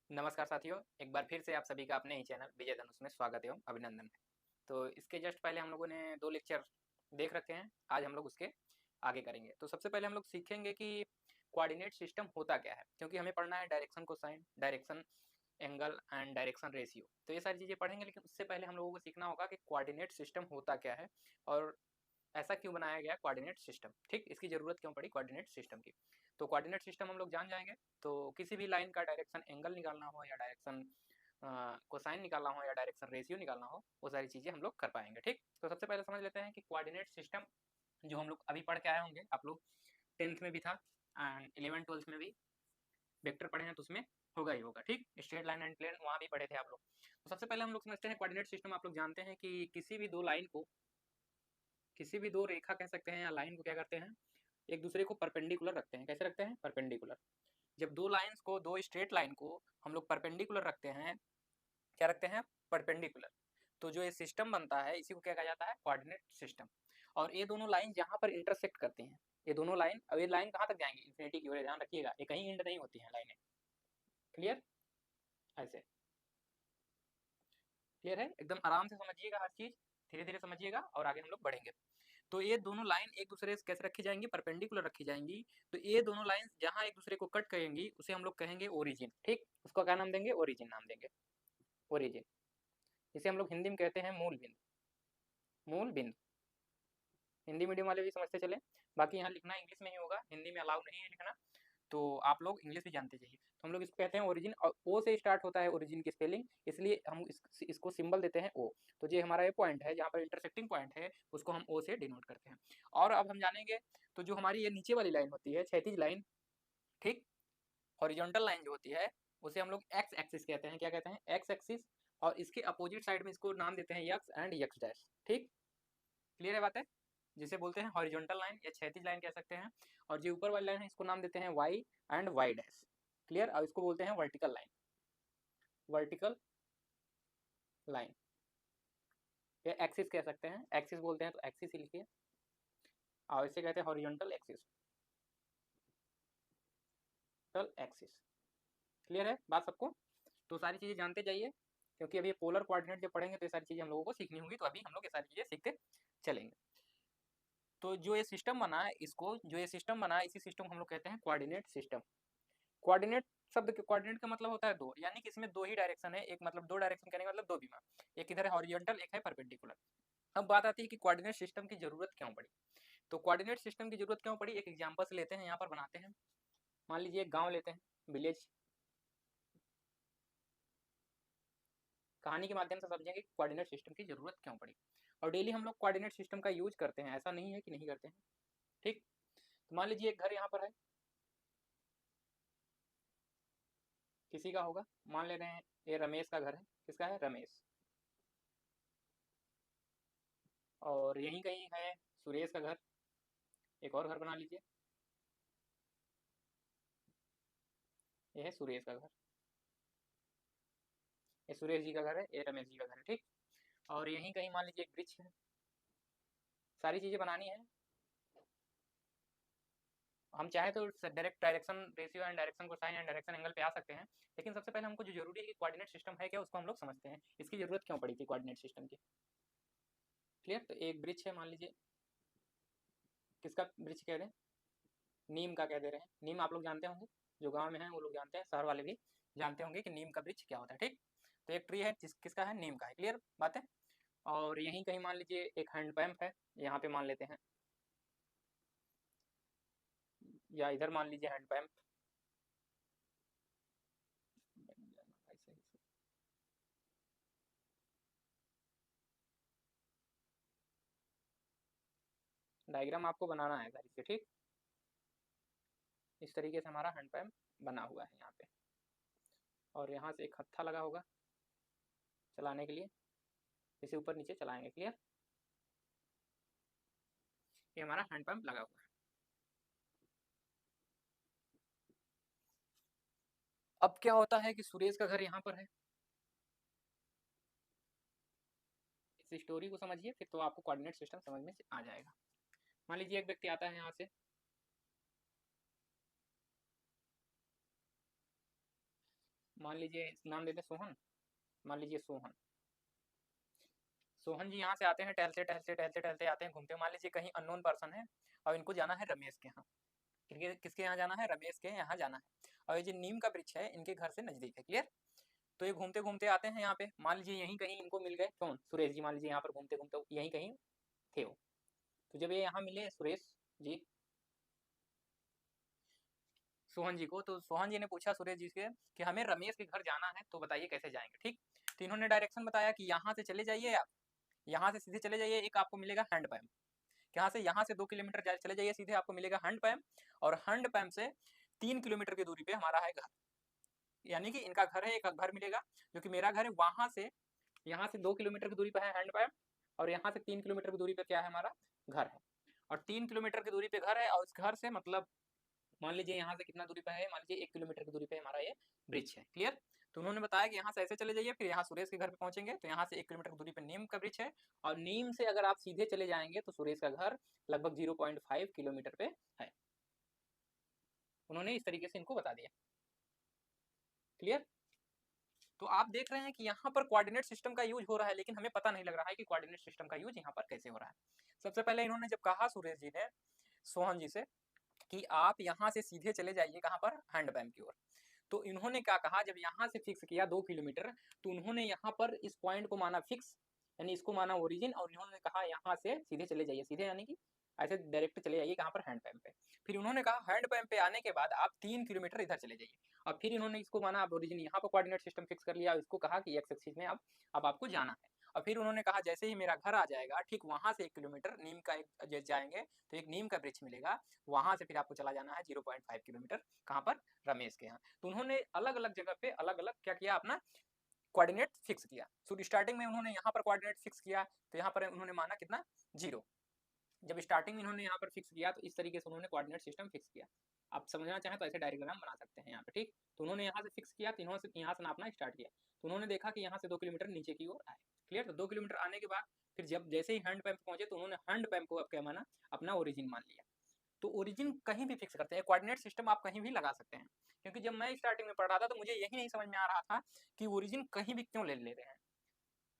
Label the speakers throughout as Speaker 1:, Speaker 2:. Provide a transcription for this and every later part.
Speaker 1: नमस्कार साथियों, एक बार फिर से आप सभी का अपने ही चैनल विजय धनुष में स्वागत एवं अभिनंदन है। तो इसके जस्ट पहले हम लोगों ने 2 लेक्चर देख रखे हैं, आज हम लोग उसके आगे करेंगे। तो सबसे पहले हम लोग सीखेंगे कि कोऑर्डिनेट सिस्टम होता क्या है, क्योंकि हमें पढ़ना है direction cosine, direction angle and direction ratio. तो ये सारी चीज़ें पढ़ेंगे, लेकिन उससे पहले हम लोगों को सीखना होगा कि कोऑर्डिनेट सिस्टम होता क्या है और ऐसा क्यों बनाया गया कोऑर्डिनेट सिस्टम, ठीक? इसकी ज़रूरत क्यों पड़ी कोऑर्डिनेट सिस्टम की। तो कोऑर्डिनेट सिस्टम हम लोग जान जाएंगे। तो किसी भी लाइन का डायरेक्शन एंगल निकालना हो या डायरेक्शन कोसाइन निकालना हो या डायरेक्शन रेशियो निकालना हो, वो सारी चीज़ें हम लोग कर पाएंगे, ठीक? तो सबसे पहले समझ लेते हैं कि कोऑर्डिनेट सिस्टम जो हम लोग अभी पढ़ के आए होंगे, आप लोग 10th में भी था एंड 11th-12th में भी वेक्टर पढ़े हैं, तो उसमें होगा ही होगा, ठीक? स्ट्रेट लाइन एंड प्लेन वहाँ भी पढ़े थे आप लोग। तो सबसे पहले हम लोग समझते हैं कोऑर्डिनेट सिस्टम। आप लोग जानते हैं कि किसी भी दो रेखा कह सकते हैं या लाइन को क्या करते हैं, एक दूसरे को परपेंडिकुलर रखते हैं। कैसे रखते हैं? परपेंडिकुलर। जब दो लाइंस को, दो स्ट्रेट लाइन को हम लोग परपेंडिकुलर रखते हैं, क्या रखते हैं? परपेंडिकुलर। तो जो ये सिस्टम बनता है, इसी को क्या कहा जाता है? Coordinate system. और ये दोनों लाइन जहाँ पर इंटरसेक्ट करती हैं, ये दोनों लाइन, अब ये लाइन कहाँ तक जाएंगी? इन्फिनिटी की ओर। ध्यान रखिएगा, ये कहीं एंड नहीं होती हैं लाइनें। क्लियर? ऐसे क्लियर है? एकदम आराम से समझिएगा हर चीज, धीरे धीरे समझिएगा और आगे हम लोग बढ़ेंगे। तो ये दोनों लाइन एक दूसरे से कैसे रखी जाएंगी? परपेंडिकुलर रखी जाएंगी। तो ये दोनों लाइन जहां एक दूसरे को कट करेंगी, उसे हम लोग कहेंगे ओरिजिन, ठीक? उसको क्या नाम देंगे? ओरिजिन नाम देंगे। ओरिजिन, इसे हम लोग हिंदी में कहते हैं मूल बिंदु। मूल बिंदु, हिंदी मीडियम वाले भी समझते चले। बाकी यहाँ लिखना इंग्लिश में ही होगा, हिंदी में अलाउ नहीं है लिखना, तो आप लोग इंग्लिश भी जानते चाहिए। तो हम लोग इसको कहते हैं ओरिजिन, और ओ से स्टार्ट होता है ओरिजिन की स्पेलिंग, इसलिए हम इसको सिंबल देते हैं ओ। तो ये हमारा ये पॉइंट है, जहाँ पर इंटरसेक्टिंग पॉइंट है, उसको हम ओ से डिनोट करते हैं। और अब हम जानेंगे, तो जो हमारी ये नीचे वाली लाइन होती है, क्षैतिज लाइन, ठीक? हॉरिजॉन्टल लाइन जो होती है, उसे हम लोग एक्स एक्सिस कहते हैं। क्या कहते हैं? X axis. और इसके अपोजिट साइड में इसको नाम देते हैं यक्स एंड यक्स डैश, ठीक? क्लियर है बात है? जिसे बोलते हैं हॉरिजॉन्टल लाइन या क्षैतिज लाइन कह सकते हैं। और जो ऊपर वाली लाइन है, इसको नाम देते हैं Y and Y dash. Clear? अब इसको बोलते हैं वर्टिकल लाइन। वर्टिकल लाइन या एक्सिस कह सकते हैं, एक्सिस बोलते हैं तो एक्सिस ही लिखिए। और इसे कहते हैं हॉरिजॉन्टल एक्सिस। एक्सिस। क्लियर है बात सबको? तो सारी चीजें जानते जाइए, क्योंकि अभी पोलर कोऑर्डिनेट जब पढ़ेंगे तो ये सारी चीजें हम लोगों को सीखनी होंगी। तो अभी हम लोग ये सारी चीजें सीखते चलेंगे। तो जो ये सिस्टम बना है, इसी सिस्टम को हम लोग कहते हैं कोऑर्डिनेट सिस्टम। कोऑर्डिनेट शब्द के कोऑर्डिनेट का मतलब होता है दो, यानी कि इसमें दो ही डायरेक्शन है। एक मतलब दो डायरेक्शन कहने का मतलब दो विमा, एक इधर है हॉरिजॉन्टल, एक है परपेंडिकुलर। अब बात आती है कि कोऑर्डिनेट सिस्टम की जरूरत क्यों पड़ी। तो कोऑर्डिनेट सिस्टम की जरूरत क्यों पड़ी, एक एग्जांपल से लेते हैं, यहाँ पर बनाते हैं। मान लीजिए एक गांव लेते हैं, विलेज। कहानी के माध्यम से समझेंगे कि कोऑर्डिनेट सिस्टम की जरूरत क्यों पड़ी। और डेली हम लोग कोऑर्डिनेट सिस्टम का यूज करते हैं, ऐसा नहीं है कि नहीं करते हैं, ठीक? तो मान लीजिए एक घर यहाँ पर है, किसी का होगा, मान ले रहे हैं ये रमेश का घर है। किसका है? रमेश। और यहीं कहीं है सुरेश का घर। एक और घर बना लीजिए, ये है सुरेश का घर। ये सुरेश जी का घर है, ये रमेश जी का घर है, ठीक? और यहीं कहीं मान लीजिए एक वृक्ष है। सारी चीजें बनानी है। हम चाहे तो direct direction ratio and direction cosine and direction angle पे आ सकते हैं, लेकिन सबसे पहले हमको जो जरूरी है कि कोऑर्डिनेट सिस्टम है क्या, उसको हम लोग समझते हैं। इसकी जरूरत क्यों पड़ी थी कोऑर्डिनेट सिस्टम की? क्लियर? तो एक वृक्ष है, मान लीजिए, किसका वृक्ष कह रहे हैं? नीम का कह दे रहे हैं। नीम आप लोग जानते होंगे, जो गाँव में है वो लोग जानते हैं, शहर वाले भी जानते होंगे कि नीम का वृक्ष क्या होता है, ठीक? तो एक ट्री है, किसका है? नीम का है। क्लियर बात है? और यहीं कहीं मान लीजिए एक हैंडपम्प है, यहाँ पे मान लेते हैं, या इधर मान लीजिए हैंडपम्प। डायग्राम आपको बनाना है घर से, ठीक? इस तरीके से हमारा हैंडपम्प बना हुआ है यहाँ पे, और यहाँ से एक हत्था लगा होगा चलाने के लिए, इसे ऊपर नीचे चलाएंगे। क्लियर? ये हमारा हैंडपम्प लगा हुआ है। अब क्या होता है कि सुरेश का घर यहाँ पर है। इस स्टोरी को समझिए, फिर तो आपको कोऑर्डिनेट सिस्टम समझ में आ जाएगा। मान लीजिए एक व्यक्ति आता है यहाँ से, मान लीजिए नाम देते सोहन, मान लीजिए सोहन। सोहन जी यहाँ से आते हैं, टहलते टहलते टहलते टहलते आते हैं, घूमते, मान लीजिए कहीं अननोन पर्सन है और इनको जाना है रमेश के यहाँ। किसके यहाँ जाना है? रमेश के यहाँ जाना है। और ये जो नीम का वृक्ष है इनके घर से नजदीक है। क्लियर? तो ये घूमते घूमते आते हैं यहाँ पे, मान लीजिए यहीं कहीं इनको मिल गए कौन? सुरेश जी। मान लीजिए यहाँ पर घूमते घूमते यहीं कहीं थे वो। तो जब ये यहाँ मिले सुरेश जी सोहन जी को, तो सोहन जी ने पूछा सुरेश जी से कि हमें रमेश के घर जाना है, तो बताइए कैसे जाएंगे। ठीक, तो इन्होंने डायरेक्शन बताया कि यहाँ से चले जाइए आप, यहाँ से सीधे चले जाइए, एक आपको मिलेगा हैंड पैम्प। यहाँ से 2 किलोमीटर चले जाइए सीधे, आपको मिलेगा हैंड पैम्प, और हैंड पैम्प से 3 किलोमीटर की दूरी पे हमारा है घर। यानी कि इनका घर है, एक घर मिलेगा जो कि मेरा घर है। वहां से यहाँ से 2 किलोमीटर की दूरी पे है हैंड पैम्प, और यहाँ से 3 किलोमीटर की दूरी पे क्या है? हमारा घर है। और 3 किलोमीटर की दूरी पे घर है, और इस घर से मतलब मान लीजिए यहाँ से कितना दूरी पे है? मान लीजिए 1 किलोमीटर की दूरी पे हमारा ये ब्रिज है। क्लियर? तो उन्होंने बताया कि यहाँ से ऐसे चले जाइए, फिर यहाँ सुरेश के घर पे पहुंचेंगे, तो यहाँ से 1 किलोमीटर की दूरी पे नीम का ब्रिज है, और नीम से अगर आप सीधे चले जाएंगे तो सुरेश का घर लगभग 0.5 किलोमीटर पे है। उन्होंने इस तरीके से इनको बता दिया। क्लियर? तो आप देख रहे हैं कि यहाँ पर कोऑर्डिनेट सिस्टम का यूज हो रहा है, लेकिन हमें पता नहीं लग रहा है कि कोऑर्डिनेट सिस्टम का यूज यहाँ पर कैसे हो रहा है। सबसे पहले इन्होंने जब कहा सुरेश जी ने सोहन जी से कि आप यहाँ से सीधे चले जाइए कहाँ पर? हैंड पैम्प की ओर। तो इन्होंने क्या कहा, जब यहाँ से फिक्स किया 2 किलोमीटर, तो उन्होंने यहाँ पर इस पॉइंट को माना फिक्स, यानी इसको माना ओरिजिन, और इन्होंने कहा यहाँ से सीधे चले जाइए, सीधे यानी कि ऐसे डायरेक्ट चले जाइए कहाँ पर? हैंड पैम्प पे। फिर उन्होंने कहा हैंड पैम्प पे आने के बाद आप 3 किलोमीटर इधर चले जाइए, और फिर इन्होंने इसको माना आप ओरिजिन, यहाँ पर कोऑर्डिनेट सिस्टम फिक्स कर लिया, इसको कहा कि एक्स एक्सिस में अब आपको जाना है। और फिर उन्होंने कहा जैसे ही मेरा घर आ जाएगा, ठीक वहां से 1 किलोमीटर नीम का एक जाएंगे तो एक नीम का वृक्ष मिलेगा, वहां से फिर आपको चला जाना है 0.5 किलोमीटर, कहाँ पर? रमेश के यहाँ। तो उन्होंने अलग अलग जगह पे अलग अलग क्या किया? अपना कोऑर्डिनेट फिक्स किया। सो स्टार्टिंग में उन्होंने यहाँ पर कोऑर्डिनेट फिक्स किया, तो यहाँ पर उन्होंने माना कितना? 0। जब स्टार्टिंग में इन्होंने यहाँ पर फिक्स किया तो इस तरीके से उन्होंने कोऑर्डिनेट सिस्टम फिक्स किया। आप समझना चाहें तो ऐसे डायग्राम बना सकते हैं यहाँ पे। ठीक, तो उन्होंने यहाँ से फिक्स किया, तो यहाँ से नापना स्टार्ट किया, तो उन्होंने देखा कि यहाँ से 2 किलोमीटर नीचे की ओर आए। क्लियर? तो 2 किलोमीटर आने के बाद फिर जब जैसे ही हैंड पैम्प पहुंचे, तो उन्होंने हैंड पैम्प को अब क्या माना? अपना ओरिजिन मान लिया। तो ओरिजिन कहीं भी फिक्स करते हैं, कोऑर्डिनेट सिस्टम आप कहीं भी लगा सकते हैं। क्योंकि जब मैं स्टार्टिंग में पढ़ रहा था तो मुझे यही नहीं समझ में आ रहा था कि ओरिजिन कहीं भी क्यों ले रहे हैं।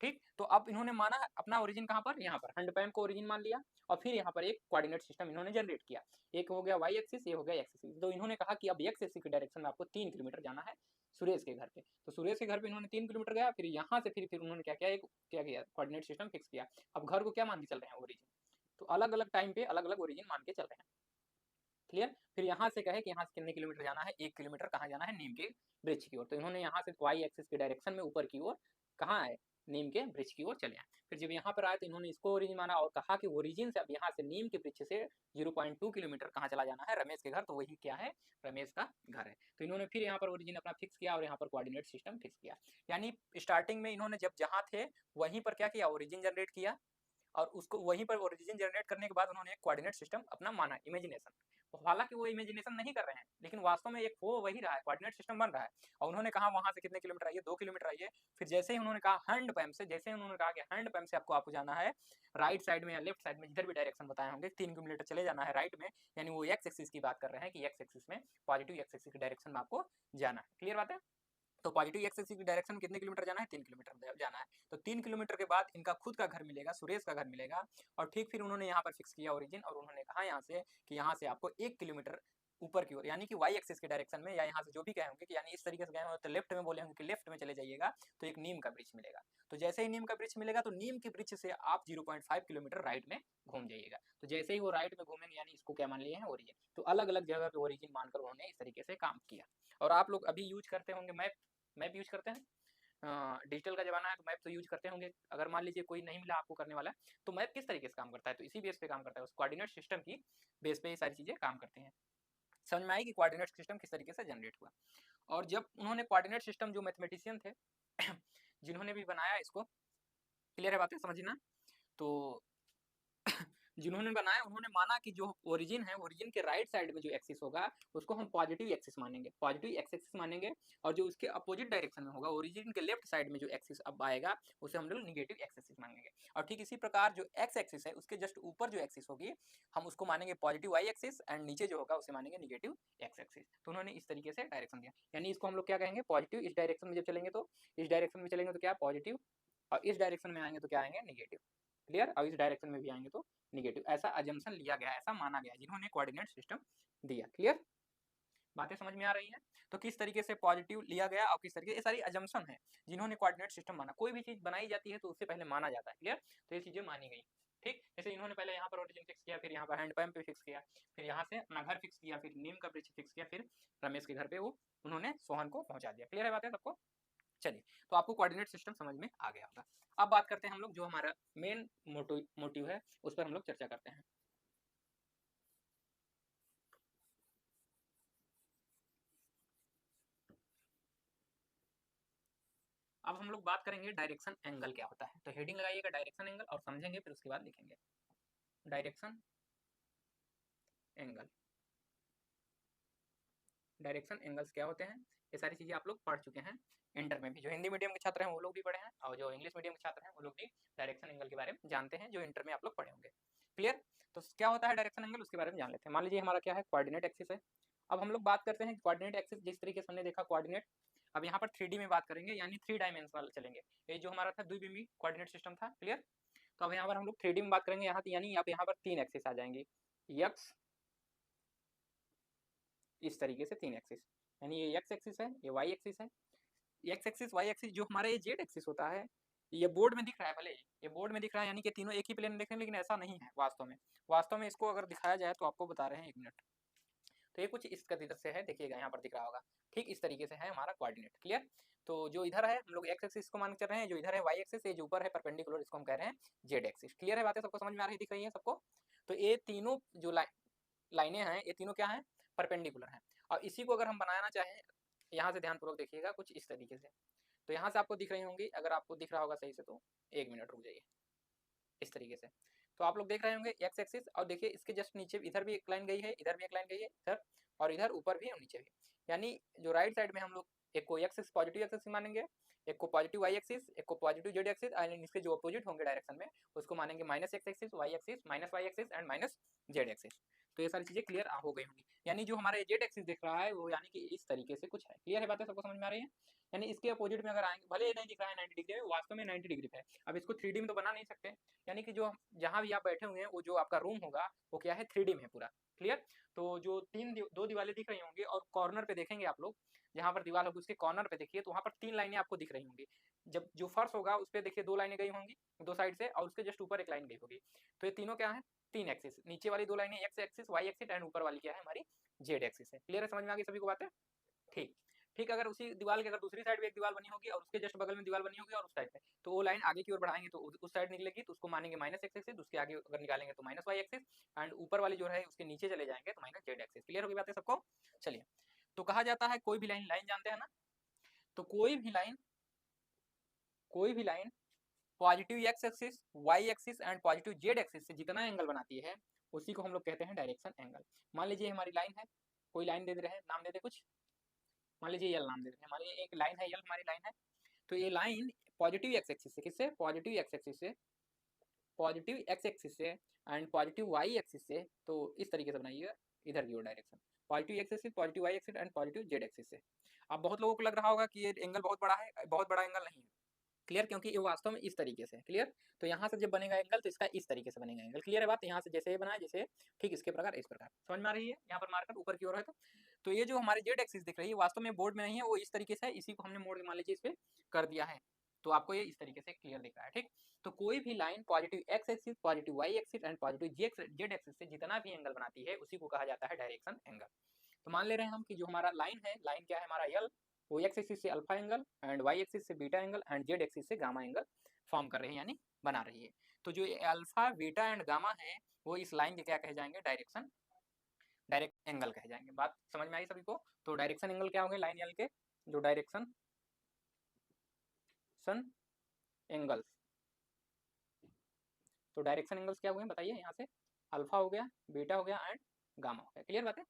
Speaker 1: ठीक, तो अब इन्होंने माना अपना ओरिजिन कहाँ पर? यहाँ पर हैंड पैम्प को ओरिजिन मान लिया, और फिर यहाँ पर एक कोऑर्डिनेट सिस्टम इन्होंने जनरेट किया। एक हो गया वाई एक्सिस, ये हो गया एक्स एक्सिस। तो इन्होंने कहा कि अब एक्स एक्सिस की डायरेक्शन में आपको 3 किलोमीटर जाना है सुरेश के घर पे। तो सुरेश के घर पे इन्होंने 3 किलोमीटर गया, फिर यहाँ से फिर उन्होंने क्या किया? एक क्या किया? कोऑर्डिनेट सिस्टम फिक्स किया। अब घर को क्या मान के चल रहे हैं? ओरिजिन। तो अलग अलग टाइम पे अलग अलग ओरिजिन मान के चल रहे हैं। क्लियर? फिर यहाँ से कहे कि यहाँ से कितने किलोमीटर जाना है? 1 किलोमीटर। कहाँ जाना है? नीम के ब्रिज की ओर। तो इन्होंने यहाँ से वाई एक्सिस के डायरेक्शन में ऊपर की ओर कहाँ आए? नीम के ब्रिज की ओर चले आए। फिर जब यहाँ पर आए तो इन्होंने इसको ओरिजिन माना और कहा कि ओरिजिन से अब यहाँ से नीम के ब्रिज से 0.2 किलोमीटर कहाँ चला जाना है? रमेश के घर। तो वही क्या है? रमेश का घर है। तो इन्होंने फिर यहाँ पर ओरिजिन अपना फिक्स किया और यहाँ पर कोऑर्डिनेट सिस्टम फिक्स किया। यानी स्टार्टिंग में इन्होंने जब जहाँ थे वहीं पर क्या किया? ओरिजिन जनरेट किया, और उसको वहीं पर ओरिजिन जनरेट करने के बाद उन्होंने एक कोऑर्डिनेट सिस्टम अपना माना, इमेजिनेशन। हालांकि वो इमेजिनेशन नहीं कर रहे हैं, लेकिन वास्तव में एक हो वही रहा है, कोऑर्डिनेट सिस्टम बन रहा है। और उन्होंने कहा वहां से कितने किलोमीटर आइए? 2 किलोमीटर आइए। फिर जैसे ही उन्होंने कहा हैंड पैम्प से, जैसे ही उन्होंने कहा कि हैंड पैम्प से आपको जाना है राइट साइड में या लेफ्ट साइड में, जिधर भी डायरेक्शन बताए होंगे, 3 किलोमीटर चले जाना है राइट में। यानी वो एक्स एक्सिस की बात कर रहे हैं कि एक्स एक्सिस में, पॉजिटिव एक्स एक्सिस की डायरेक्शन में आपको जाना है। क्लियर बात है? तो पॉजिटिव एक्स एक्सिस की डायरेक्शन में कितने किलोमीटर जाना है? 3 किलोमीटर जाना है। तो 3 किलोमीटर के बाद इनका खुद का घर मिलेगा, सुरेश का घर मिलेगा। और ठीक फिर उन्होंने यहाँ पर फिक्स किया ओरिजिन, और उन्होंने कहा यहाँ से कि यहाँ से आपको 1 किलोमीटर ऊपर की ओर, यानी कि वाई एक्सिस के डायरेक्शन में, या यहाँ से जो भी गए होंगे कि यानी इस तरीके से गए होंगे तो लेफ्ट में बोले होंगे कि लेफ्ट में चले जाइएगा, तो एक नीम का ब्रिज मिलेगा। तो जैसे ही नीम का ब्रिज मिलेगा तो नीम के ब्रिज से आप 0.5 किलोमीटर राइट में घूम जाइएगा। तो जैसे ही वो राइट में घूमेंगे, यानी इसको क्या मान लिए हैं? ओरिजिन। तो अलग अलग जगह पे ओरिजिन मानकर उन्होंने इस तरीके से काम किया। और आप लोग अभी यूज करते होंगे मैप यूज करते हैं। डिजिटल का जमाना है तो मैप तो यूज करते होंगे। अगर मान लीजिए कोई नहीं मिला आपको करने वाला, तो मैप किस तरीके से काम करता है? तो इसी बेस पे काम करता है, उस कोऑर्डिनेट सिस्टम की बेस पे ये सारी चीजें काम करती हैं। समझ में आई कि कोऑर्डिनेट सिस्टम किस तरीके से जनरेट हुआ। और जब उन्होंने कोऑर्डिनेट सिस्टम, जो मैथमेटिशियन थे जिन्होंने भी बनाया इसको, क्लियर है बातें? समझना। तो जिन्होंने बनाया उन्होंने माना कि जो ओरिजिन है, ओरिजिन के राइट साइड में जो एक्सिस होगा उसको हम पॉजिटिव एक्सिस मानेंगे, पॉजिटिव एक्स एक्सिस मानेंगे, और जो उसके अपोजिट डायरेक्शन में होगा, ओरिजिन के लेफ्ट साइड में जो एक्सिस अब आएगा उसे हम लोग निगेटिव एक्स एक्सिस मानेंगे। और ठीक इसी प्रकार जो एक्स एक्सिस है उसके जस्ट ऊपर जो एक्सिस होगी हम उसको मानेंगे पॉजिटिव वाई एक्सिस, एंड नीचे जो होगा उसे मानेंगे निगेटिव एक्स एक्सिस। तो उन्होंने इस तरीके से डायरेक्शन दिया, यानी इसको हम लोग क्या कहेंगे, पॉजिटिव इस डायरेक्शन में जब चलेंगे तो इस डायरेक्शन में चलेंगे तो क्या पॉजिटिव, और इस डायरेक्शन में आएंगे तो क्या आएंगे निगेटिव। क्लियर, और इस डायरेक्शन में भी आएंगे तो निगेटिव। ऐसा अजम्पशन लिया गया, ऐसा माना गया जिन्होंने कोऑर्डिनेट सिस्टम दिया। क्लियर, बातें समझ में आ रही हैं? तो किस तरीके से पॉजिटिव लिया गया और किस तरीके, ये सारी अजम्पशन है जिन्होंने कोऑर्डिनेट सिस्टम माना। कोई भी चीज बनाई जाती है तो उससे पहले माना जाता है। क्लियर, तो ये चीजें मानी गई। ठीक, जैसे इन्होंने पहले यहाँ पर ओरिजिन फिक्स किया, फिर यहाँ पर हैंडपंप पे फिक्स किया, फिर यहाँ से अपना घर फिक्स किया, फिर नीम का वृक्ष फिक्स किया, फिर रमेश के घर पे वो उन्होंने सोहन को पहुंचा दिया। क्लियर है बातें सबको? चलिए, तो आपको कोऑर्डिनेट सिस्टम समझ में आ गया होगा। अब बात करते हैं हम लोग जो हमारा मेन मोटिव है उस पर हम लोग चर्चा करते हैं। अब हम लोग बात करेंगे डायरेक्शन एंगल क्या होता है। तो हेडिंग लगाइएगा डायरेक्शन एंगल और समझेंगे, फिर उसके बाद लिखेंगे डायरेक्शन एंगल। डायरेक्शन एंगल्स क्या होते हैं, ये सारी चीजें आप लोग पढ़ चुके हैं इंटर में भी। जो हिंदी मीडियम के छात्र हैं वो लोग भी पढ़े हैं, और जो इंग्लिश मीडियम के छात्र हैं वो लोग भी डायरेक्शन एंगल के बारे में जानते हैं, जो इंटर में आप लोग पढ़े होंगे। क्लियर, तो क्या होता है डायरेक्शन एंगल उसके बारे में जान लेते हैं। मान लीजिए हमारा क्या है, कोऑर्डिनेट एक्सिस है। अब हम लोग बात करते हैं कोऑर्डिनेट एक्सिस, जिस तरीके से हमने देखा कोऑर्डिनेट, अब यहाँ पर 3D में बात करेंगे, यानी 3 डायमेंशनल चलेंगे। ये जो हमारा था द्विबिंबी कोऑर्डिनेट सिस्टम था। क्लियर, तो अब यहाँ पर हम लोग 3D में बात करेंगे, यहाँ यानी आप यहाँ पर 3 एक्सिस आ जाएंगी, एक्स, इस तरीके से 3 एक्सिस, यानी ये एक्स एक्सिस है, ये वाई एक्सिस है, एक्स एक्सिस वाई एक्सिस। जो हमारा ये जेड एक्सिस होता है, ये बोर्ड में दिख रहा है, भले ये बोर्ड में दिख रहा है, यानी कि तीनों एक ही प्लेन में दिख रहे हैं, लेकिन ऐसा नहीं है वास्तव में। वास्तव में इसको अगर दिखाया जाए तो आपको बता रहे हैं, 1 मिनट। तो ये कुछ इस तरीके से है, देखिएगा यहाँ पर दिख रहा होगा, ठीक इस तरीके से है हमारा कोऑर्डिनेट। क्लियर, तो जो इधर है हम लोग एक्स एक्सिस को मान कर रहे हैं, जो इधर है वाई एक्सिस, ये जो ऊपर है परपेंडिकुलर, इसको हम कह रहे हैं जेड एक्सिस। क्लियर है बातें सबको समझ में आ रही दिख रही है सबको? तो ये तीनों जो लाइनें हैं ये तीनों क्या हैं, परपेंडिकुलर हैं। और इसी को अगर हम बनाना चाहें, यहाँ से ध्यानपूर्वक देखिएगा कुछ इस तरीके से, तो यहाँ से आपको दिख रही होंगी, अगर आपको दिख रहा होगा सही से तो 1 मिनट रुक जाइए, इस तरीके से। तो आप लोग देख रहे होंगे एक्स एक्सिस, और देखिए इसके जस्ट नीचे इधर भी एक लाइन गई है, इधर भी एक लाइन गई है, इधर और इधर ऊपर भी और नीचे भी। यानी जो राइट साइड में हम लोग एक को एक्सिस पॉजिटिव एक्सिस मानेंगे, एक को पॉजिटिव वाई एक्सिस, एक को पॉजिटिव जेड एक्सिस, एंड इसके जो अपोजिट होंगे डायरेक्शन में उसको मानेंगे minus X axis, Y axis, minus Y axis and minus Z axis. तो ये सारी चीजें क्लियर हो गई होंगी। यानी जो हमारा जेड एक्सिस दिख रहा है वो यानी कि इस तरीके से कुछ है। क्लियर है बातें सबको समझ में आ रही है? यानी इसके अपोजिट में अगर आएंगे, भले ये नहीं दिख रहा है 90 डिग्री में, वास्तव में 90 डिग्री पे है। अब इसको 3D में तो बना नहीं सकते, यानी कि जो जहाँ भी आप बैठे हुए हैं वो जो आपका रूम होगा वो क्या है, 3D में है पूरा। क्लियर, तो जो दो दीवारें दिख रही होंगी, और कॉर्नर पे देखेंगे आप लोग, जहाँ पर दीवार होगी उसके कॉर्नर पे देखिए, तो वहाँ पर 3 लाइनें आपको दिख रही होंगी। जब जो फर्श होगा उस पर देखिए 2 लाइनें गई होंगी दो साइड से, और उसके जस्ट ऊपर एक लाइन गई होगी। तो ये तीनों क्या है, 3 एक्सिस, नीचे वाली 2 लाइनें X axis Y axis, and ऊपर वाली क्या है हमारी जेड एक्सिस है। क्लियर है, समझ में आ गई सभी को बातें? ठीक, ठीक, अगर उसी दीवार की अगर दूसरी साइड भी एक दीवार बनी होगी और उसके जस्ट बगल में दीवार बनी होगी और उस साइड पे, तो वो लाइन आगे की ओर बढ़ाएंगे तो उस साइड निकलेगी, तो उसको मानेंगे माइनस एक्स एक्सिस, उसके आगे अगर निकालेंगे तो माइनस वाई एक्सिस, एंड ऊपर वाली जो है उसके नीचे चले जाएंगे तो माइनस जेड एक्सिस। क्लियर होगी बातें सबको? चलिए, तो कहा जाता है कोई भी लाइन, लाइन जानते हैं ना, तो कोई भी line positive x axis, Y axis and positive Z axis से जितना एंगल बनाती है उसी को हम लोग कहते हैं डायरेक्शन एंगल। मान लीजिए हमारी लाइन है, कोई लाइन दे रहे हैं, नाम दे दे कुछ, मान लीजिए यल नाम दे रहे हैं, मान लीजिए एक लाइन है यल, हमारी लाइन है। तो ये लाइन पॉजिटिव एक्स एक्सिस से, किससे, पॉजिटिव एक्स एक्सिस से, पॉजिटिव एक्स एक्सिस से एंड पॉजिटिव वाई एक्सिस से, तो इस तरीके से बनाइएगा, इधर की ओर direction, positive x axis, positive Y axis and positive Z axis से। अब बहुत लोगों को लग रहा होगा कि ये एंगल बहुत बड़ा है, बहुत बड़ा एंगल नहीं है। क्लियर, क्योंकि ये वास्तव में इस तरीके से। क्लियर, तो यहाँ से जब बनेगा एंगल तो इसका इस तरीके से बनेगा एंगल। क्लियर है बात? यहाँ से जैसे ये बना है, जैसे ठीक इसके प्रकार इस प्रकार, समझ में आ रही है? यहाँ पर मार्कर ऊपर की ओर है, तो ये जो हमारी जेड एक्सिस दिख रही है वास्तव में बोर्ड में नहीं है, वो इस तरीके से है, इसी को हमने मोड़ के मान लीजिए इस पे कर दिया है, तो आपको ये इस तरीके से क्लियर दिख रहा है। ठीक, तो कोई भी line positive x axis, positive Y axis and positive Z axis से जितना भी एंगल बनाती है उसी को कहा जाता है डायरेक्शन एंगल। तो मान ले रहे हैं हम कि जो हमारा लाइन है, लाइन क्या है हमारा यल, वो एक्स एक्सिस से alpha angle and Y axis से beta angle and Z axis से गामा एंगल फॉर्म कर रही है, यानी बना रही है। तो जो अल्फा बीटा एंड गामा है वो इस लाइन के क्या कहे जाएंगे, डायरेक्शन, डायरेक्ट एंगल कहे जाएंगे। बात समझ में आई सभी को? तो डायरेक्शन एंगल क्या होंगे लाइन यल के, जो डायरेक्शन एंगल्स, तो डायरेक्शन एंगल्स क्या हुए बताइए यहाँ से, अल्फा हो गया, बीटा हो गया एंड गामा हो गया। क्लियर बात है?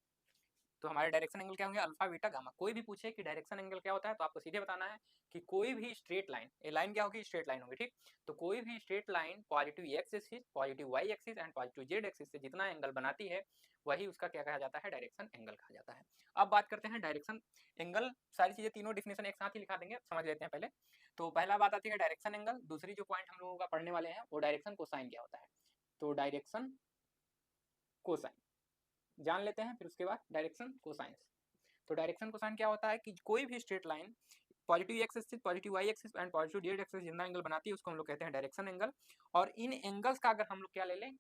Speaker 1: तो हमारे डायरेक्शन एंगल क्या होंगे, अल्फा बीटा गामा। कोई भी पूछे कि डायरेक्शन एंगल क्या होता है तो आपको सीधे बताना है कि कोई भी स्ट्रेट लाइन, ये लाइन क्या होगी, स्ट्रेट लाइन होगी, ठीक। तो कोई भी straight line positive x axis, positive Y axis and positive Z axis से जितना एंगल बनाती है वही उसका क्या कहा जाता है, डायरेक्शन एंगल कहा जाता है। अब बात करते हैं डायरेक्शन एंगल, सारी चीजें तीनों डिफिनेशन एक साथ ही लिखा देंगे, समझ लेते हैं पहले। तो पहला बात आती है डायरेक्शन एंगल, दूसरी जो पॉइंट हम लोगों का पढ़ने वाले हैं वो डायरेक्शन कोसाइन क्या होता है। तो डायरेक्शन कोसाइन जान लेते हैं, फिर उसके बाद डायरेक्शन कोसाइंस। तो डायरेक्शन कोसाइन क्या होता है कि कोई भी straight line positive x axis, positive Y axis and positive Z axis जितना एंगल बनाती है उसको हम लोग कहते हैं डायरेक्शन एंगल। और इन एंगल्स का अगर हम लोग क्या ले लें,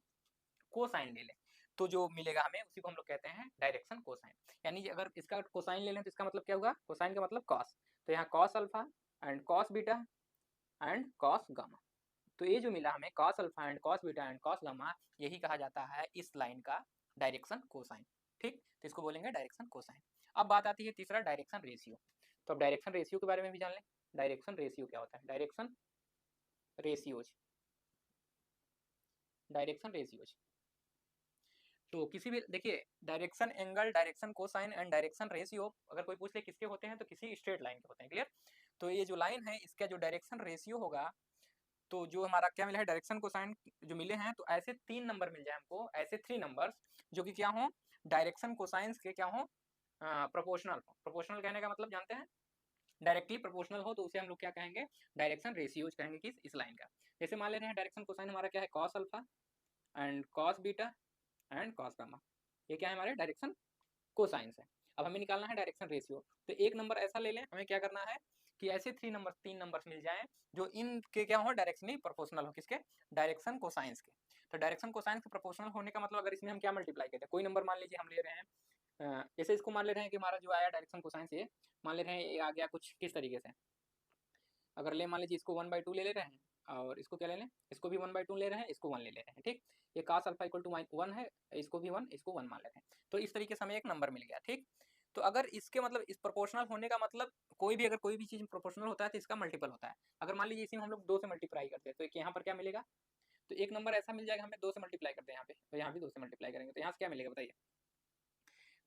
Speaker 1: कोसाइन ले लें, तो जो मिलेगा हमें उसी को हम लोग कहते हैं डायरेक्शन कोसाइन। यानी कि अगर इसका कोसाइन ले लें तो इसका मतलब क्या होगा, कोसाइन का मतलब कॉस। तो यहाँ cos alpha and cos beta and cos gamma, तो ये जो मिला हमें cos alpha and cos beta and cos gamma, यही कहा जाता है इस लाइन का डायरेक्शन कोसाइन, ठीक। तो इसको बोलेंगे डायरेक्शन कोसाइन। अब बात आती है तीसरा डायरेक्शन रेशियो। तो अब डायरेक्शन रेशियो के बारे में भी जान लें। डायरेक्शन रेशियो क्या होता है, डायरेक्शन रेशियोज, डायरेक्शन रेशियोज। तो किसी भी देखिए direction angle, direction cosine and direction ratio अगर कोई पूछ ले किसके होते हैं तो किसी स्ट्रेट लाइन के होते हैं। क्लियर? तो ये जो लाइन है इसका जो डायरेक्शन रेशियो होगा, तो जो हमारा क्या मिला है डायरेक्शन कोसाइन जो मिले हैं, तो ऐसे 3 नंबर मिल जाए हमको, ऐसे 3 नंबर्स जो कि क्या हो, डायरेक्शन कोसाइंस के क्या हो, प्रोपोर्शनल हो। प्रोपोर्शनल कहने का मतलब जानते हैं, डायरेक्टली प्रोपोर्शनल हो तो उसे हम लोग क्या कहेंगे, डायरेक्शन रेशियोज कहेंगे किस, इस लाइन का। जैसे मान ले रहे हैं डायरेक्शन कोसाइन हमारा क्या है, cos alpha and cos beta and cos gamma, ये क्या है हमारे डायरेक्शन कोसाइंस है। अब हमें निकालना है डायरेक्शन रेशियो, तो एक नंबर ऐसा ले लें, हमें क्या करना है कि ऐसे 3 नंबर्स मिल जाएं जो इनके क्या हो, डायरेक्शनली प्रोपोर्शनल हो, किसके, डायरेक्शन कोसाइंस के। तो डायरेक्शन कोसाइंस के प्रोपोर्शनल होने का मतलब अगर इसमें हम क्या मल्टीप्लाई करते हैं, कोई नंबर मान लीजिए हम ले रहे हैं, जैसे इसको मान ले रहे हैं कि हमारा जो आया डायरेक्शन कोसाइंस ये मान ले रहे हैं ये आ गया कुछ किस तरीके से, अगर ले मान लीजिए इसको 1/2 ले रहे हैं और इसको क्या ले लें, इसको भी 1/2 ले रहे हैं, इसको 1 ले रहे हैं, ठीक। ये cos अल्फा इक्वल टू 1 है, इसको भी 1, इसको 1 मान ले रहे हैं, तो इस तरीके से हमें एक नंबर मिल गया, ठीक। तो अगर इसके मतलब इस प्रोपोर्शनल होने का मतलब कोई भी अगर कोई भी चीज प्रोपोर्शनल होता है तो इसका मल्टीपल होता है। अगर मान लीजिए इसी में हम लोग 2 से मल्टीप्लाई करते हैं तो एक यहाँ पर क्या मिलेगा, तो एक नंबर ऐसा मिल जाएगा, हमें 2 से मल्टीप्लाई करते हैं यहाँ पे, तो यहाँ भी 2 से मल्टीप्लाई करेंगे तो यहाँ से क्या मिलेगा बताइए।